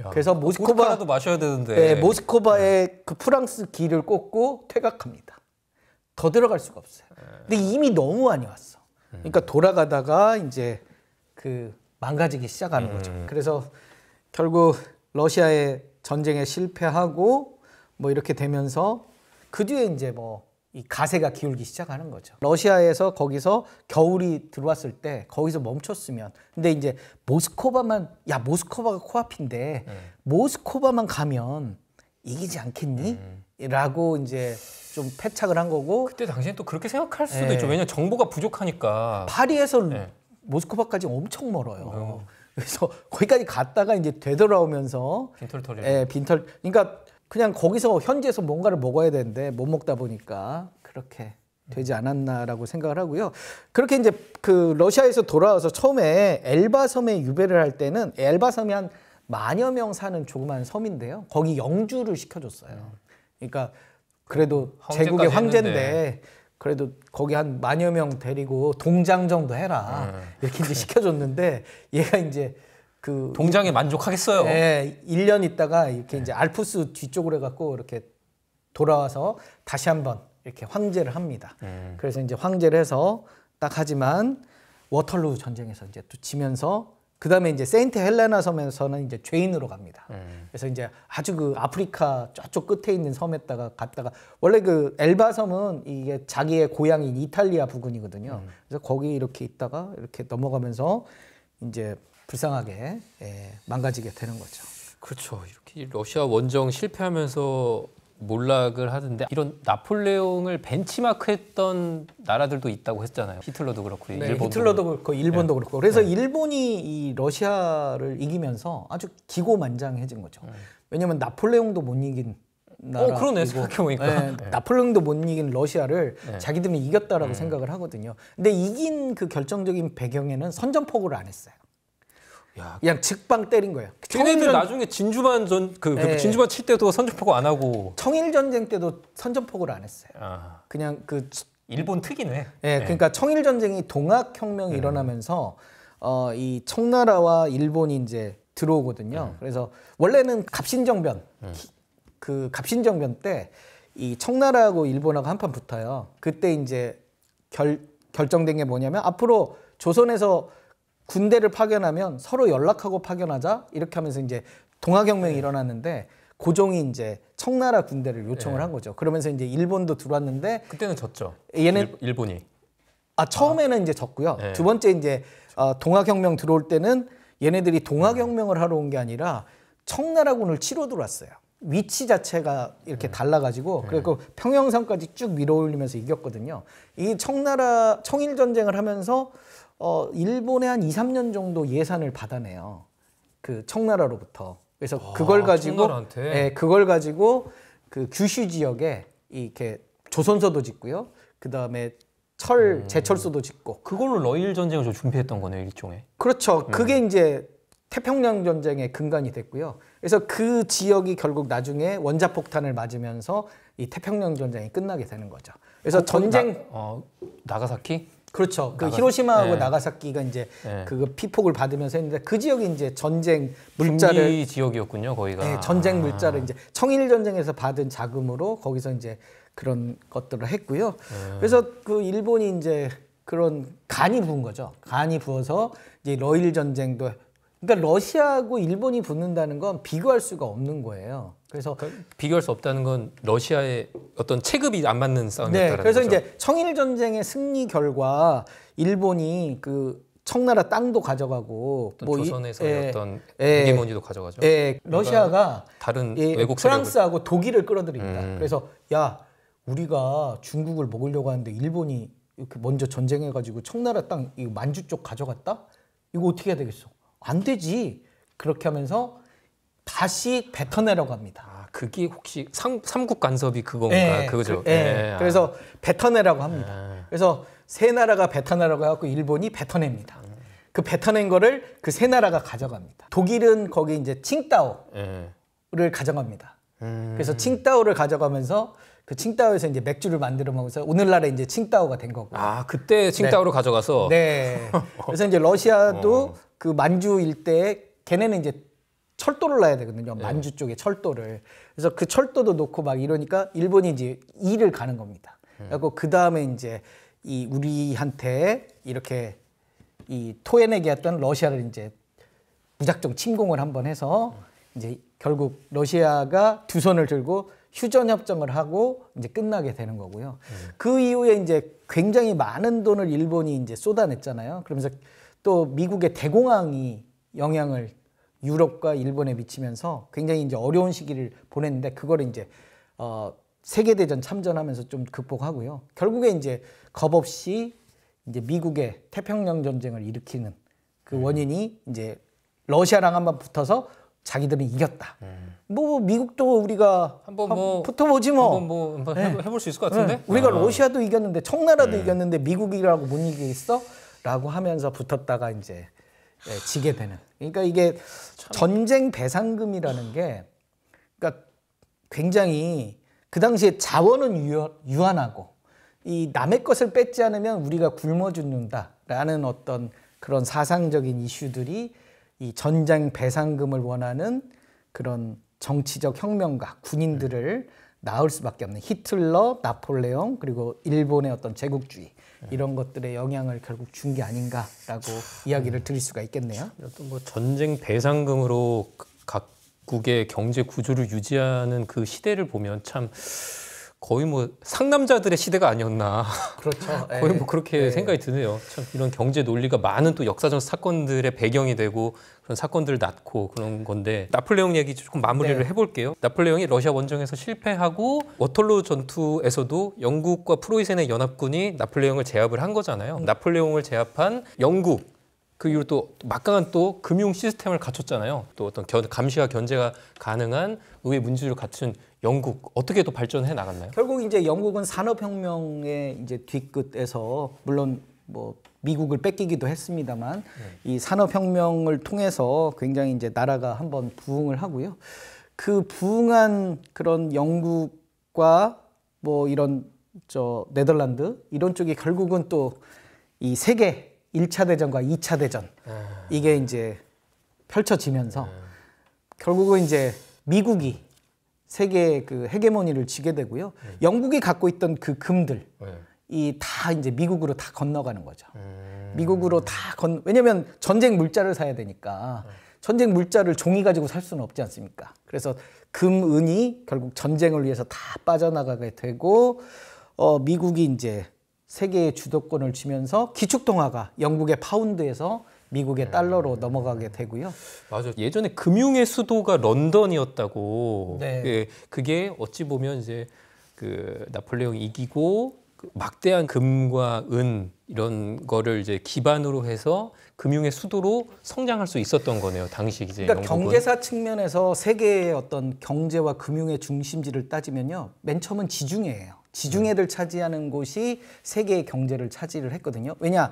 그래서 모스크바라도 마셔야 되는데. 네, 모스크바에 그 프랑스 길을 꽂고 퇴각합니다. 더 들어갈 수가 없어요. 근데 이미 너무 많이 왔어. 그러니까 돌아가다가 이제 그 망가지기 시작하는 거죠. 그래서 결국 러시아의 전쟁에 실패하고 뭐 이렇게 되면서 그 뒤에 이제 뭐 이 가세가 기울기 시작하는 거죠. 러시아에서 거기서 겨울이 들어왔을 때 거기서 멈췄으면 근데 이제 모스크바가 코앞인데 모스크바만 가면 이기지 않겠니? 라고 이제 좀 패착을 한 거고 그때 당시엔 또 그렇게 생각할 수도 있죠. 왜냐면 정보가 부족하니까. 파리에서 모스크바까지 엄청 멀어요. 그래서 거기까지 갔다가 이제 되돌아오면서 빈털터리. 그러니까 그냥 거기서 현지에서 뭔가를 먹어야 되는데 못 먹다 보니까 그렇게 되지 않았나라고 생각을 하고요. 그렇게 이제 그 러시아에서 돌아와서 처음에 엘바 섬에 유배를 할 때는 엘바 섬이 한 10,000여 명 사는 조그만 섬인데요. 거기 영주를 시켜줬어요. 그러니까 그래도 제국의 황제인데 그래도 거기 한 10,000여 명 데리고 동장 정도 해라 이렇게 이제 시켜줬는데 얘가 이제 그 동장에 만족하겠어요. 네, 1년 있다가 이렇게 이제 알프스 뒤쪽으로 해갖고 이렇게 돌아와서 다시 한번 이렇게 황제를 합니다. 그래서 이제 황제를 해서 딱 하지만 워털루 전쟁에서 이제 또 지면서 그 다음에 이제 세인트 헬레나 섬에서는 이제 죄인으로 갑니다. 그래서 이제 아주 그 아프리카 저쪽 끝에 있는 섬에다가 갔다가 원래 그 엘바 섬은 이게 자기의 고향인 이탈리아 부근이거든요. 그래서 거기 이렇게 있다가 이렇게 넘어가면서 이제 불쌍하게 망가지게 되는 거죠. 그렇죠. 이렇게 러시아 원정 실패하면서 몰락을 하던데 이런 나폴레옹을 벤치마크했던 나라들도 있다고 했잖아요. 히틀러도 그렇고 일본도 히틀러도 그렇고 일본도 그렇고 그래서 일본이 이 러시아를 이기면서 아주 기고만장해진 거죠. 왜냐하면 나폴레옹도 못 이긴 나라. 그러네 생각해보니까. 나폴레옹도 못 이긴 러시아를 자기들은 이겼다라고 생각을 하거든요. 근데 이긴 그 결정적인 배경에는 선전포고를 안 했어요. 그냥 직방 때린 거예요. 걔네들 나중에 진주만 진주만 칠 때도 선전포고 안 하고 청일 전쟁 때도 선전포고를 안 했어요. 그냥 그 일본 특이네. 그러니까 청일 전쟁이 동학 혁명이 일어나면서 이 청나라와 일본이 이제 들어오거든요. 그래서 원래는 갑신정변 그 갑신정변 때 이 청나라하고 일본하고 한판 붙어요. 그때 이제 결정된 게 뭐냐면 앞으로 조선에서 군대를 파견하면 서로 연락하고 파견하자 이렇게 하면서 이제 동학혁명이 일어났는데 고종이 이제 청나라 군대를 요청을 한 거죠. 그러면서 이제 일본도 들어왔는데 그때는 졌죠. 얘는 일본이 처음에는 이제 졌고요. 네. 두 번째 이제 동학혁명 들어올 때는 얘네들이 동학혁명을 하러 온 게 아니라 청나라군을 치러 들어왔어요. 위치 자체가 이렇게 달라가지고 그리고 평영선까지 쭉 밀어올리면서 이겼거든요. 이 청일 전쟁을 하면서 일본에 한 2, 3년 정도 예산을 받아내요. 그 청나라로부터. 그래서 그걸 가지고 청나라한테? 그걸 가지고 그 규슈 지역에 이렇게 조선소도 짓고요. 그 다음에 제철소도 짓고. 그걸로 러일 전쟁을 좀 준비했던 거네요, 일종의. 그렇죠. 그게 이제 태평양 전쟁의 근간이 됐고요. 그래서 그 지역이 결국 나중에 원자폭탄을 맞으면서 이 태평양 전쟁이 끝나게 되는 거죠. 그래서 전쟁 나가사키? 그렇죠. 그 히로시마하고 네. 나가사키가 이제 네. 그 피폭을 받으면서 했는데 그 지역이 이제 전쟁 물자를 중기 지역이었군요, 거기가. 네, 전쟁 물자를 이제 청일 전쟁에서 받은 자금으로 거기서 이제 그런 것들을 했고요. 그래서 그 일본이 이제 그런 간이 부은 거죠. 간이 부어서 이제 러일 전쟁도 그러니까 러시아하고 일본이 붙는다는 건 비교할 수가 없는 거예요. 그래서 비교할 수 없다는 건 러시아의 어떤 체급이 안 맞는 싸움이었다는 네, 그래서 거죠. 이제 청일 전쟁의 승리 결과 일본이 그 청나라 땅도 가져가고 조선에서의 어떤 헤게모니도 가져가죠. 러시아가 다른 외국 세력을 프랑스하고 독일을 끌어들입니다. 그래서 야 우리가 중국을 먹으려고 하는데 일본이 이렇게 먼저 전쟁해가지고 청나라 땅 이 만주 쪽 가져갔다? 이거 어떻게 해야 되겠어? 안 되지. 그렇게 하면서 다시 뱉어내려고 합니다. 그게 혹시 삼국 간섭이 그건가? 그거죠. 그래서 뱉어내라고 합니다. 그래서 세 나라가 뱉어내라고 해갖고 일본이 뱉어냅니다. 그 뱉어낸 거를 그 세 나라가 가져갑니다. 독일은 거기 이제 칭다오를 가져갑니다. 그래서 칭다오를 가져가면서 그 칭다오에서 이제 맥주를 만들어 먹어서 오늘날의 이제 칭다오가 된 거고. 그때 칭다오로 가져가서. 네. 그래서 이제 러시아도 그 만주 일대에 걔네는 이제 철도를 놔야 되거든요. 만주 쪽에 철도를. 그래서 그 철도도 놓고 막 이러니까 일본이 이제 이를 가는 겁니다. 그리고 그 다음에 이제 이 우리한테 이렇게 이 토해내게 했던 러시아를 이제 무작정 침공을 한번 해서 이제 결국 러시아가 두 손을 들고 휴전 협정을 하고 이제 끝나게 되는 거고요. 그 이후에 이제 굉장히 많은 돈을 일본이 이제 쏟아냈잖아요. 그러면서 또 미국의 대공황이 영향을 유럽과 일본에 미치면서 굉장히 이제 어려운 시기를 보냈는데 그거를 이제 세계대전 참전하면서 좀 극복하고요. 결국에 이제 겁없이 이제 미국의 태평양 전쟁을 일으키는 그 원인이 이제 러시아랑 한번 붙어서 자기들은 이겼다. 뭐 미국도 우리가 한번 붙어보지 뭐. 한번 해볼 수 있을 것 같은데. 우리가 러시아도 이겼는데 청나라도 이겼는데 미국이라고 못 이기겠어? 라고 하면서 붙었다가 이제 지게 되는. 그러니까 이게 전쟁 배상금이라는 게 그러니까 굉장히 그 당시에 자원은 유한하고 이 남의 것을 뺏지 않으면 우리가 굶어 죽는다라는 어떤 그런 사상적인 이슈들이 이 전쟁 배상금을 원하는 그런 정치적 혁명가 군인들을 낳을 수밖에 없는 히틀러, 나폴레옹 그리고 일본의 어떤 제국주의 이런 것들의 영향을 결국 준 게 아닌가라고 이야기를 드릴 수가 있겠네요. 어떤 뭐 전쟁 배상금으로 각국의 경제 구조를 유지하는 그 시대를 보면 참 거의 뭐 상남자들의 시대가 아니었나. 그렇죠. 거의 뭐 그렇게 생각이 드네요. 참 이런 경제 논리가 많은 또 역사적 사건들의 배경이 되고 그런 사건들을 낳고 그런 건데 나폴레옹 얘기 조금 마무리를 해볼게요. 나폴레옹이 러시아 원정에서 실패하고 워털루 전투에서도 영국과 프로이센의 연합군이 나폴레옹을 제압을 한 거잖아요. 나폴레옹을 제압한 영국 그 이후로 또 막강한 또 금융 시스템을 갖췄잖아요. 또 어떤 감시와 견제가 가능한 의회 문제를 갖춘 영국 어떻게 또 발전해 나갔나요? 결국 이제 영국은 산업혁명의 이제 뒤끝에서 물론 뭐 미국을 뺏기기도 했습니다만 이 산업혁명을 통해서 굉장히 이제 나라가 한번 부흥을 하고요. 그 부흥한 그런 영국과 뭐 이런 네덜란드 이런 쪽이 결국은 또 이 세계 1차 대전과 2차 대전 이게 이제 펼쳐지면서 결국은 이제 미국이 세계의 그 헤게모니를 쥐게 되고요. 영국이 갖고 있던 그 금들 이 다 이제 미국으로 다 건너가는 거죠. 미국으로 다 왜냐면 전쟁 물자를 사야 되니까 전쟁 물자를 종이 가지고 살 수는 없지 않습니까? 그래서 금, 은이 결국 전쟁을 위해서 다 빠져나가게 되고 미국이 이제 세계의 주도권을 쥐면서 기축통화가 영국의 파운드에서 미국의 달러로 넘어가게 되고요. 맞아. 예전에 금융의 수도가 런던이었다고. 네. 예, 그게 어찌 보면 이제 그 나폴레옹이 이기고 그 막대한 금과 은 이런 거를 이제 기반으로 해서 금융의 수도로 성장할 수 있었던 거네요. 당시 이제 그러니까 영국은. 경제사 측면에서 세계의 어떤 경제와 금융의 중심지를 따지면요, 맨 처음은 지중해예요. 지중해를 차지하는 곳이 세계의 경제를 차지를 했거든요. 왜냐,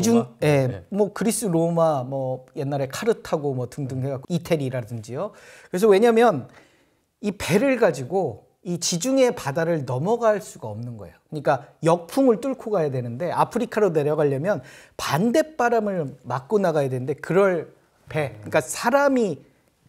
로마? 네. 뭐 그리스, 로마, 뭐 옛날에 카르타고 뭐 등등 해갖고 이태리라든지요. 그래서 왜냐면 이 배를 가지고 이 지중해 바다를 넘어갈 수가 없는 거예요. 그러니까 역풍을 뚫고 가야 되는데 아프리카로 내려가려면 반대바람을 맞고 나가야 되는데 그럴 배, 그러니까 사람이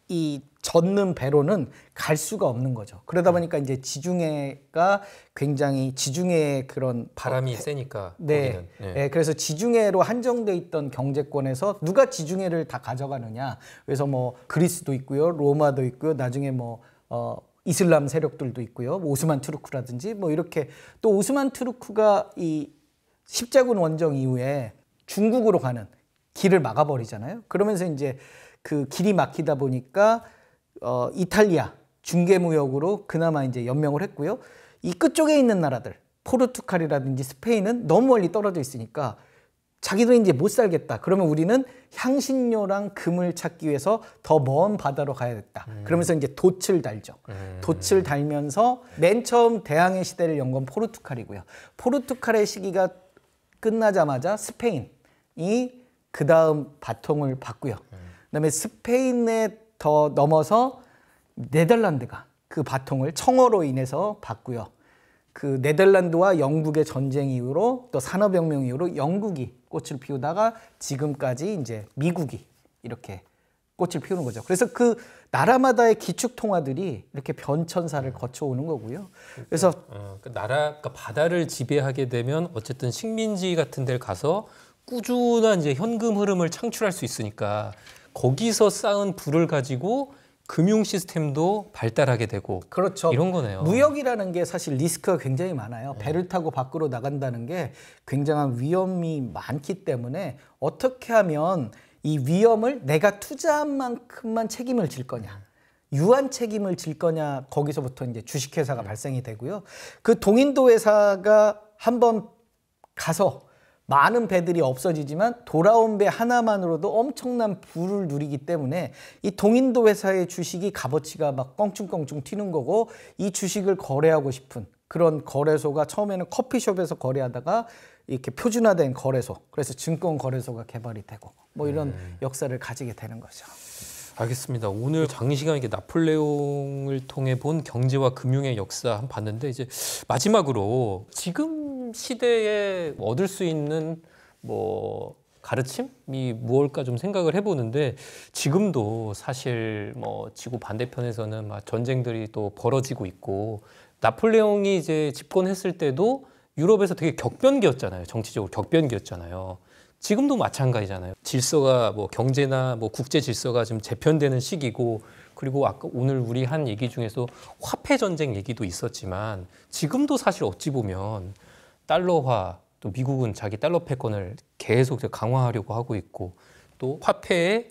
이 젓는 배로는 갈 수가 없는 거죠. 그러다 보니까 이제 지중해가 굉장히 지중해의 그런 바람이 세니까. 네. 거기는. 네. 그래서 지중해로 한정돼 있던 경제권에서 누가 지중해를 다 가져가느냐. 그래서 뭐 그리스도 있고요, 로마도 있고요, 나중에 뭐 이슬람 세력들도 있고요, 뭐 오스만 투르크라든지 뭐 이렇게 또 오스만 투르크가 이 십자군 원정 이후에 중국으로 가는 길을 막아버리잖아요. 그러면서 이제 그 길이 막히다 보니까 이탈리아 중개무역으로 그나마 이제 연명을 했고요. 이 끝쪽에 있는 나라들 포르투갈이라든지 스페인은 너무 멀리 떨어져 있으니까 자기들은 이제 못 살겠다. 그러면 우리는 향신료랑 금을 찾기 위해서 더 먼 바다로 가야겠다. 그러면서 이제 돛을 달죠. 돛을 달면서 맨 처음 대항해 시대를 연 건 포르투갈이고요. 포르투갈의 시기가 끝나자마자 스페인이 그 다음 바통을 받고요. 그다음에 스페인에 더 넘어서 네덜란드가 그 바통을 청어로 인해서 받고요. 그 네덜란드와 영국의 전쟁 이후로 또 산업혁명 이후로 영국이 꽃을 피우다가 지금까지 이제 미국이 이렇게 꽃을 피우는 거죠. 그래서 그 나라마다의 기축 통화들이 이렇게 변천사를 거쳐오는 거고요. 그래서 그 나라가 바다를 지배하게 되면 어쨌든 식민지 같은 데를 가서 꾸준한 이제 현금 흐름을 창출할 수 있으니까 거기서 쌓은 부를 가지고 금융 시스템도 발달하게 되고 그렇죠. 이런 거네요. 무역이라는 게 사실 리스크가 굉장히 많아요. 배를 타고 밖으로 나간다는 게 굉장한 위험이 많기 때문에 어떻게 하면 이 위험을 내가 투자한 만큼만 책임을 질 거냐, 유한 책임을 질 거냐, 거기서부터 이제 주식회사가 발생이 되고요. 그 동인도 회사가 한번 가서 많은 배들이 없어지지만 돌아온 배 하나만으로도 엄청난 부를 누리기 때문에 이 동인도 회사의 주식이 값어치가 막 껑충껑충 튀는 거고, 이 주식을 거래하고 싶은 그런 거래소가 처음에는 커피숍에서 거래하다가 이렇게 표준화된 거래소, 그래서 증권거래소가 개발이 되고 뭐 이런 역사를 가지게 되는 거죠. 알겠습니다. 오늘 장시간 이게 나폴레옹을 통해 본 경제와 금융의 역사 한번 봤는데, 이제 마지막으로 지금 시대에 얻을 수 있는 뭐 가르침이 무엇일까 좀 생각을 해보는데, 지금도 사실 뭐 지구 반대편에서는 막 전쟁들이 또 벌어지고 있고, 나폴레옹이 이제 집권했을 때도 유럽에서 되게 격변기였잖아요. 정치적으로 격변기였잖아요. 지금도 마찬가지잖아요. 질서가 뭐 경제나 뭐 국제 질서가 지금 재편되는 시기고, 그리고 아까 오늘 우리 한 얘기 중에서 화폐 전쟁 얘기도 있었지만, 지금도 사실 어찌 보면 달러화, 또 미국은 자기 달러 패권을 계속 강화하려고 하고 있고, 또 화폐의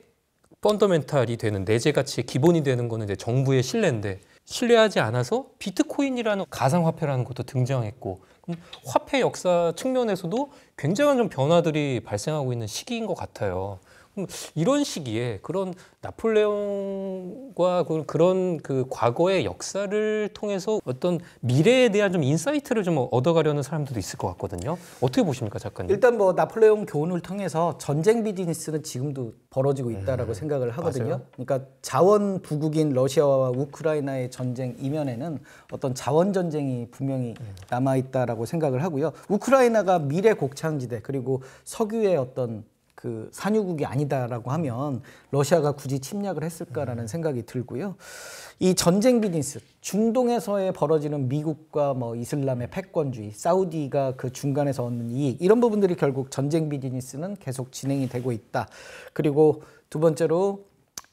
펀더멘탈이 되는 내재 가치의 기본이 되는 거는 이제 정부의 신뢰인데, 신뢰하지 않아서 비트코인이라는 가상화폐라는 것도 등장했고, 그럼 화폐 역사 측면에서도 굉장한 좀 변화들이 발생하고 있는 시기인 것 같아요. 그럼 이런 시기에 그런 나폴레옹과 그런 그 과거의 역사를 통해서 어떤 미래에 대한 좀 인사이트를 좀 얻어가려는 사람들도 있을 것 같거든요. 어떻게 보십니까, 작가님? 일단 뭐 나폴레옹 교훈을 통해서 전쟁 비즈니스는 지금도 벌어지고 있다라고 생각을 하거든요. 맞아요. 그러니까 자원 부국인 러시아와 우크라이나의 전쟁 이면에는 어떤 자원 전쟁이 분명히 남아 있다라고 생각을 하고요. 우크라이나가 미래 곡창지대, 그리고 석유의 어떤 그 산유국이 아니다라고 하면 러시아가 굳이 침략을 했을까라는 생각이 들고요. 이 전쟁 비즈니스, 중동에서의 벌어지는 미국과 뭐 이슬람의 패권주의, 사우디가 그 중간에서 얻는 이익, 이런 부분들이 결국 전쟁 비즈니스는 계속 진행이 되고 있다. 그리고 두 번째로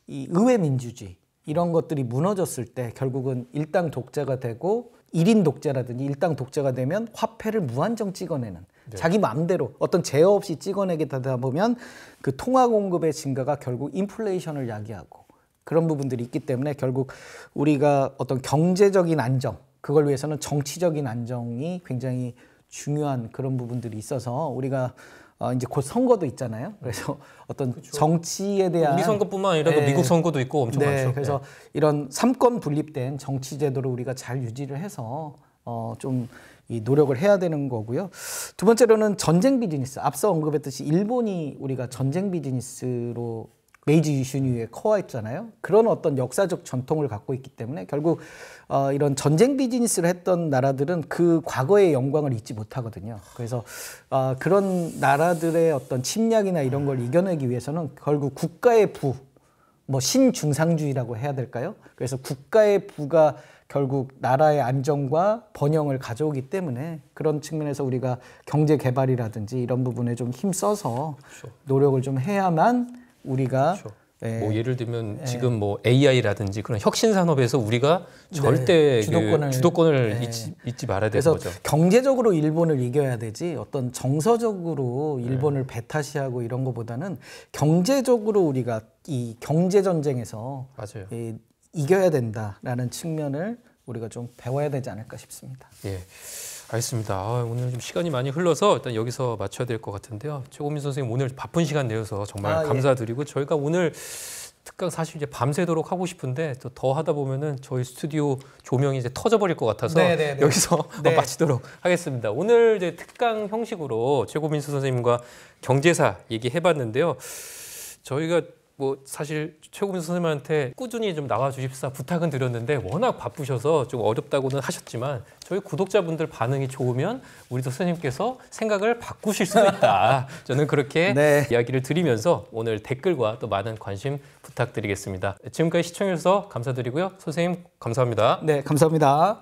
이 의회 민주주의, 이런 것들이 무너졌을 때 결국은 일당 독재가 되고, 1인 독재라든지 일당 독재가 되면 화폐를 무한정 찍어내는 자기 마음대로 어떤 제어 없이 찍어내게 되다 보면 그 통화 공급의 증가가 결국 인플레이션을 야기하고 그런 부분들이 있기 때문에 결국 우리가 어떤 경제적인 안정, 그걸 위해서는 정치적인 안정이 굉장히 중요한 그런 부분들이 있어서 우리가 이제 곧 선거도 있잖아요. 그래서 어떤 그렇죠. 정치에 대한 우리 선거뿐만 아니라 네. 미국 선거도 있고 엄청 많죠. 그래서 이런 삼권 분립된 정치 제도를 우리가 잘 유지를 해서 좀 이 노력을 해야 되는 거고요. 두 번째로는 전쟁 비즈니스. 앞서 언급했듯이 일본이 우리가 전쟁 비즈니스로 메이지 유신 커와있잖아요. 그런 어떤 역사적 전통을 갖고 있기 때문에 결국 이런 전쟁 비즈니스를 했던 나라들은 그 과거의 영광을 잊지 못하거든요. 그래서 그런 나라들의 어떤 침략이나 이런 걸 이겨내기 위해서는 결국 국가의 부, 뭐 신중상주의라고 해야 될까요? 그래서 국가의 부가 결국 나라의 안정과 번영을 가져오기 때문에 그런 측면에서 우리가 경제 개발이라든지 이런 부분에 좀 힘써서 그렇죠. 노력을 좀 해야만 우리가 그렇죠. 뭐 예를 들면 지금 뭐 AI라든지 그런 혁신 산업에서 우리가 절대 주도권을 잊지 말아야 되는 거죠. 그래서 경제적으로 일본을 이겨야 되지 어떤 정서적으로 일본을 배타시하고 이런 것보다는 경제적으로 우리가 이 경제 전쟁에서 맞아요. 이겨야 된다라는 측면을 우리가 좀 배워야 되지 않을까 싶습니다. 예. 알겠습니다. 오늘 좀 시간이 많이 흘러서 일단 여기서 마쳐야 될 것 같은데요. 최고민 선생님 오늘 바쁜 시간 내어서 정말 감사드리고 저희가 오늘 특강 사실 이제 밤새도록 하고 싶은데 또 더 하다 보면은 저희 스튜디오 조명이 이제 터져버릴 것 같아서 여기서 마치도록 하겠습니다. 오늘 이제 특강 형식으로 최고민수 선생님과 경제사 얘기해봤는데요. 저희가 뭐 사실 최고민수 선생님한테 꾸준히 좀 나와 주십사 부탁은 드렸는데 워낙 바쁘셔서 좀 어렵다고는 하셨지만 저희 구독자분들 반응이 좋으면 우리도 선생님께서 생각을 바꾸실 수도 있다. 저는 그렇게 이야기를 드리면서 오늘 댓글과 또 많은 관심 부탁드리겠습니다. 지금까지 시청해 주셔서 감사드리고요. 선생님 감사합니다. 네, 감사합니다.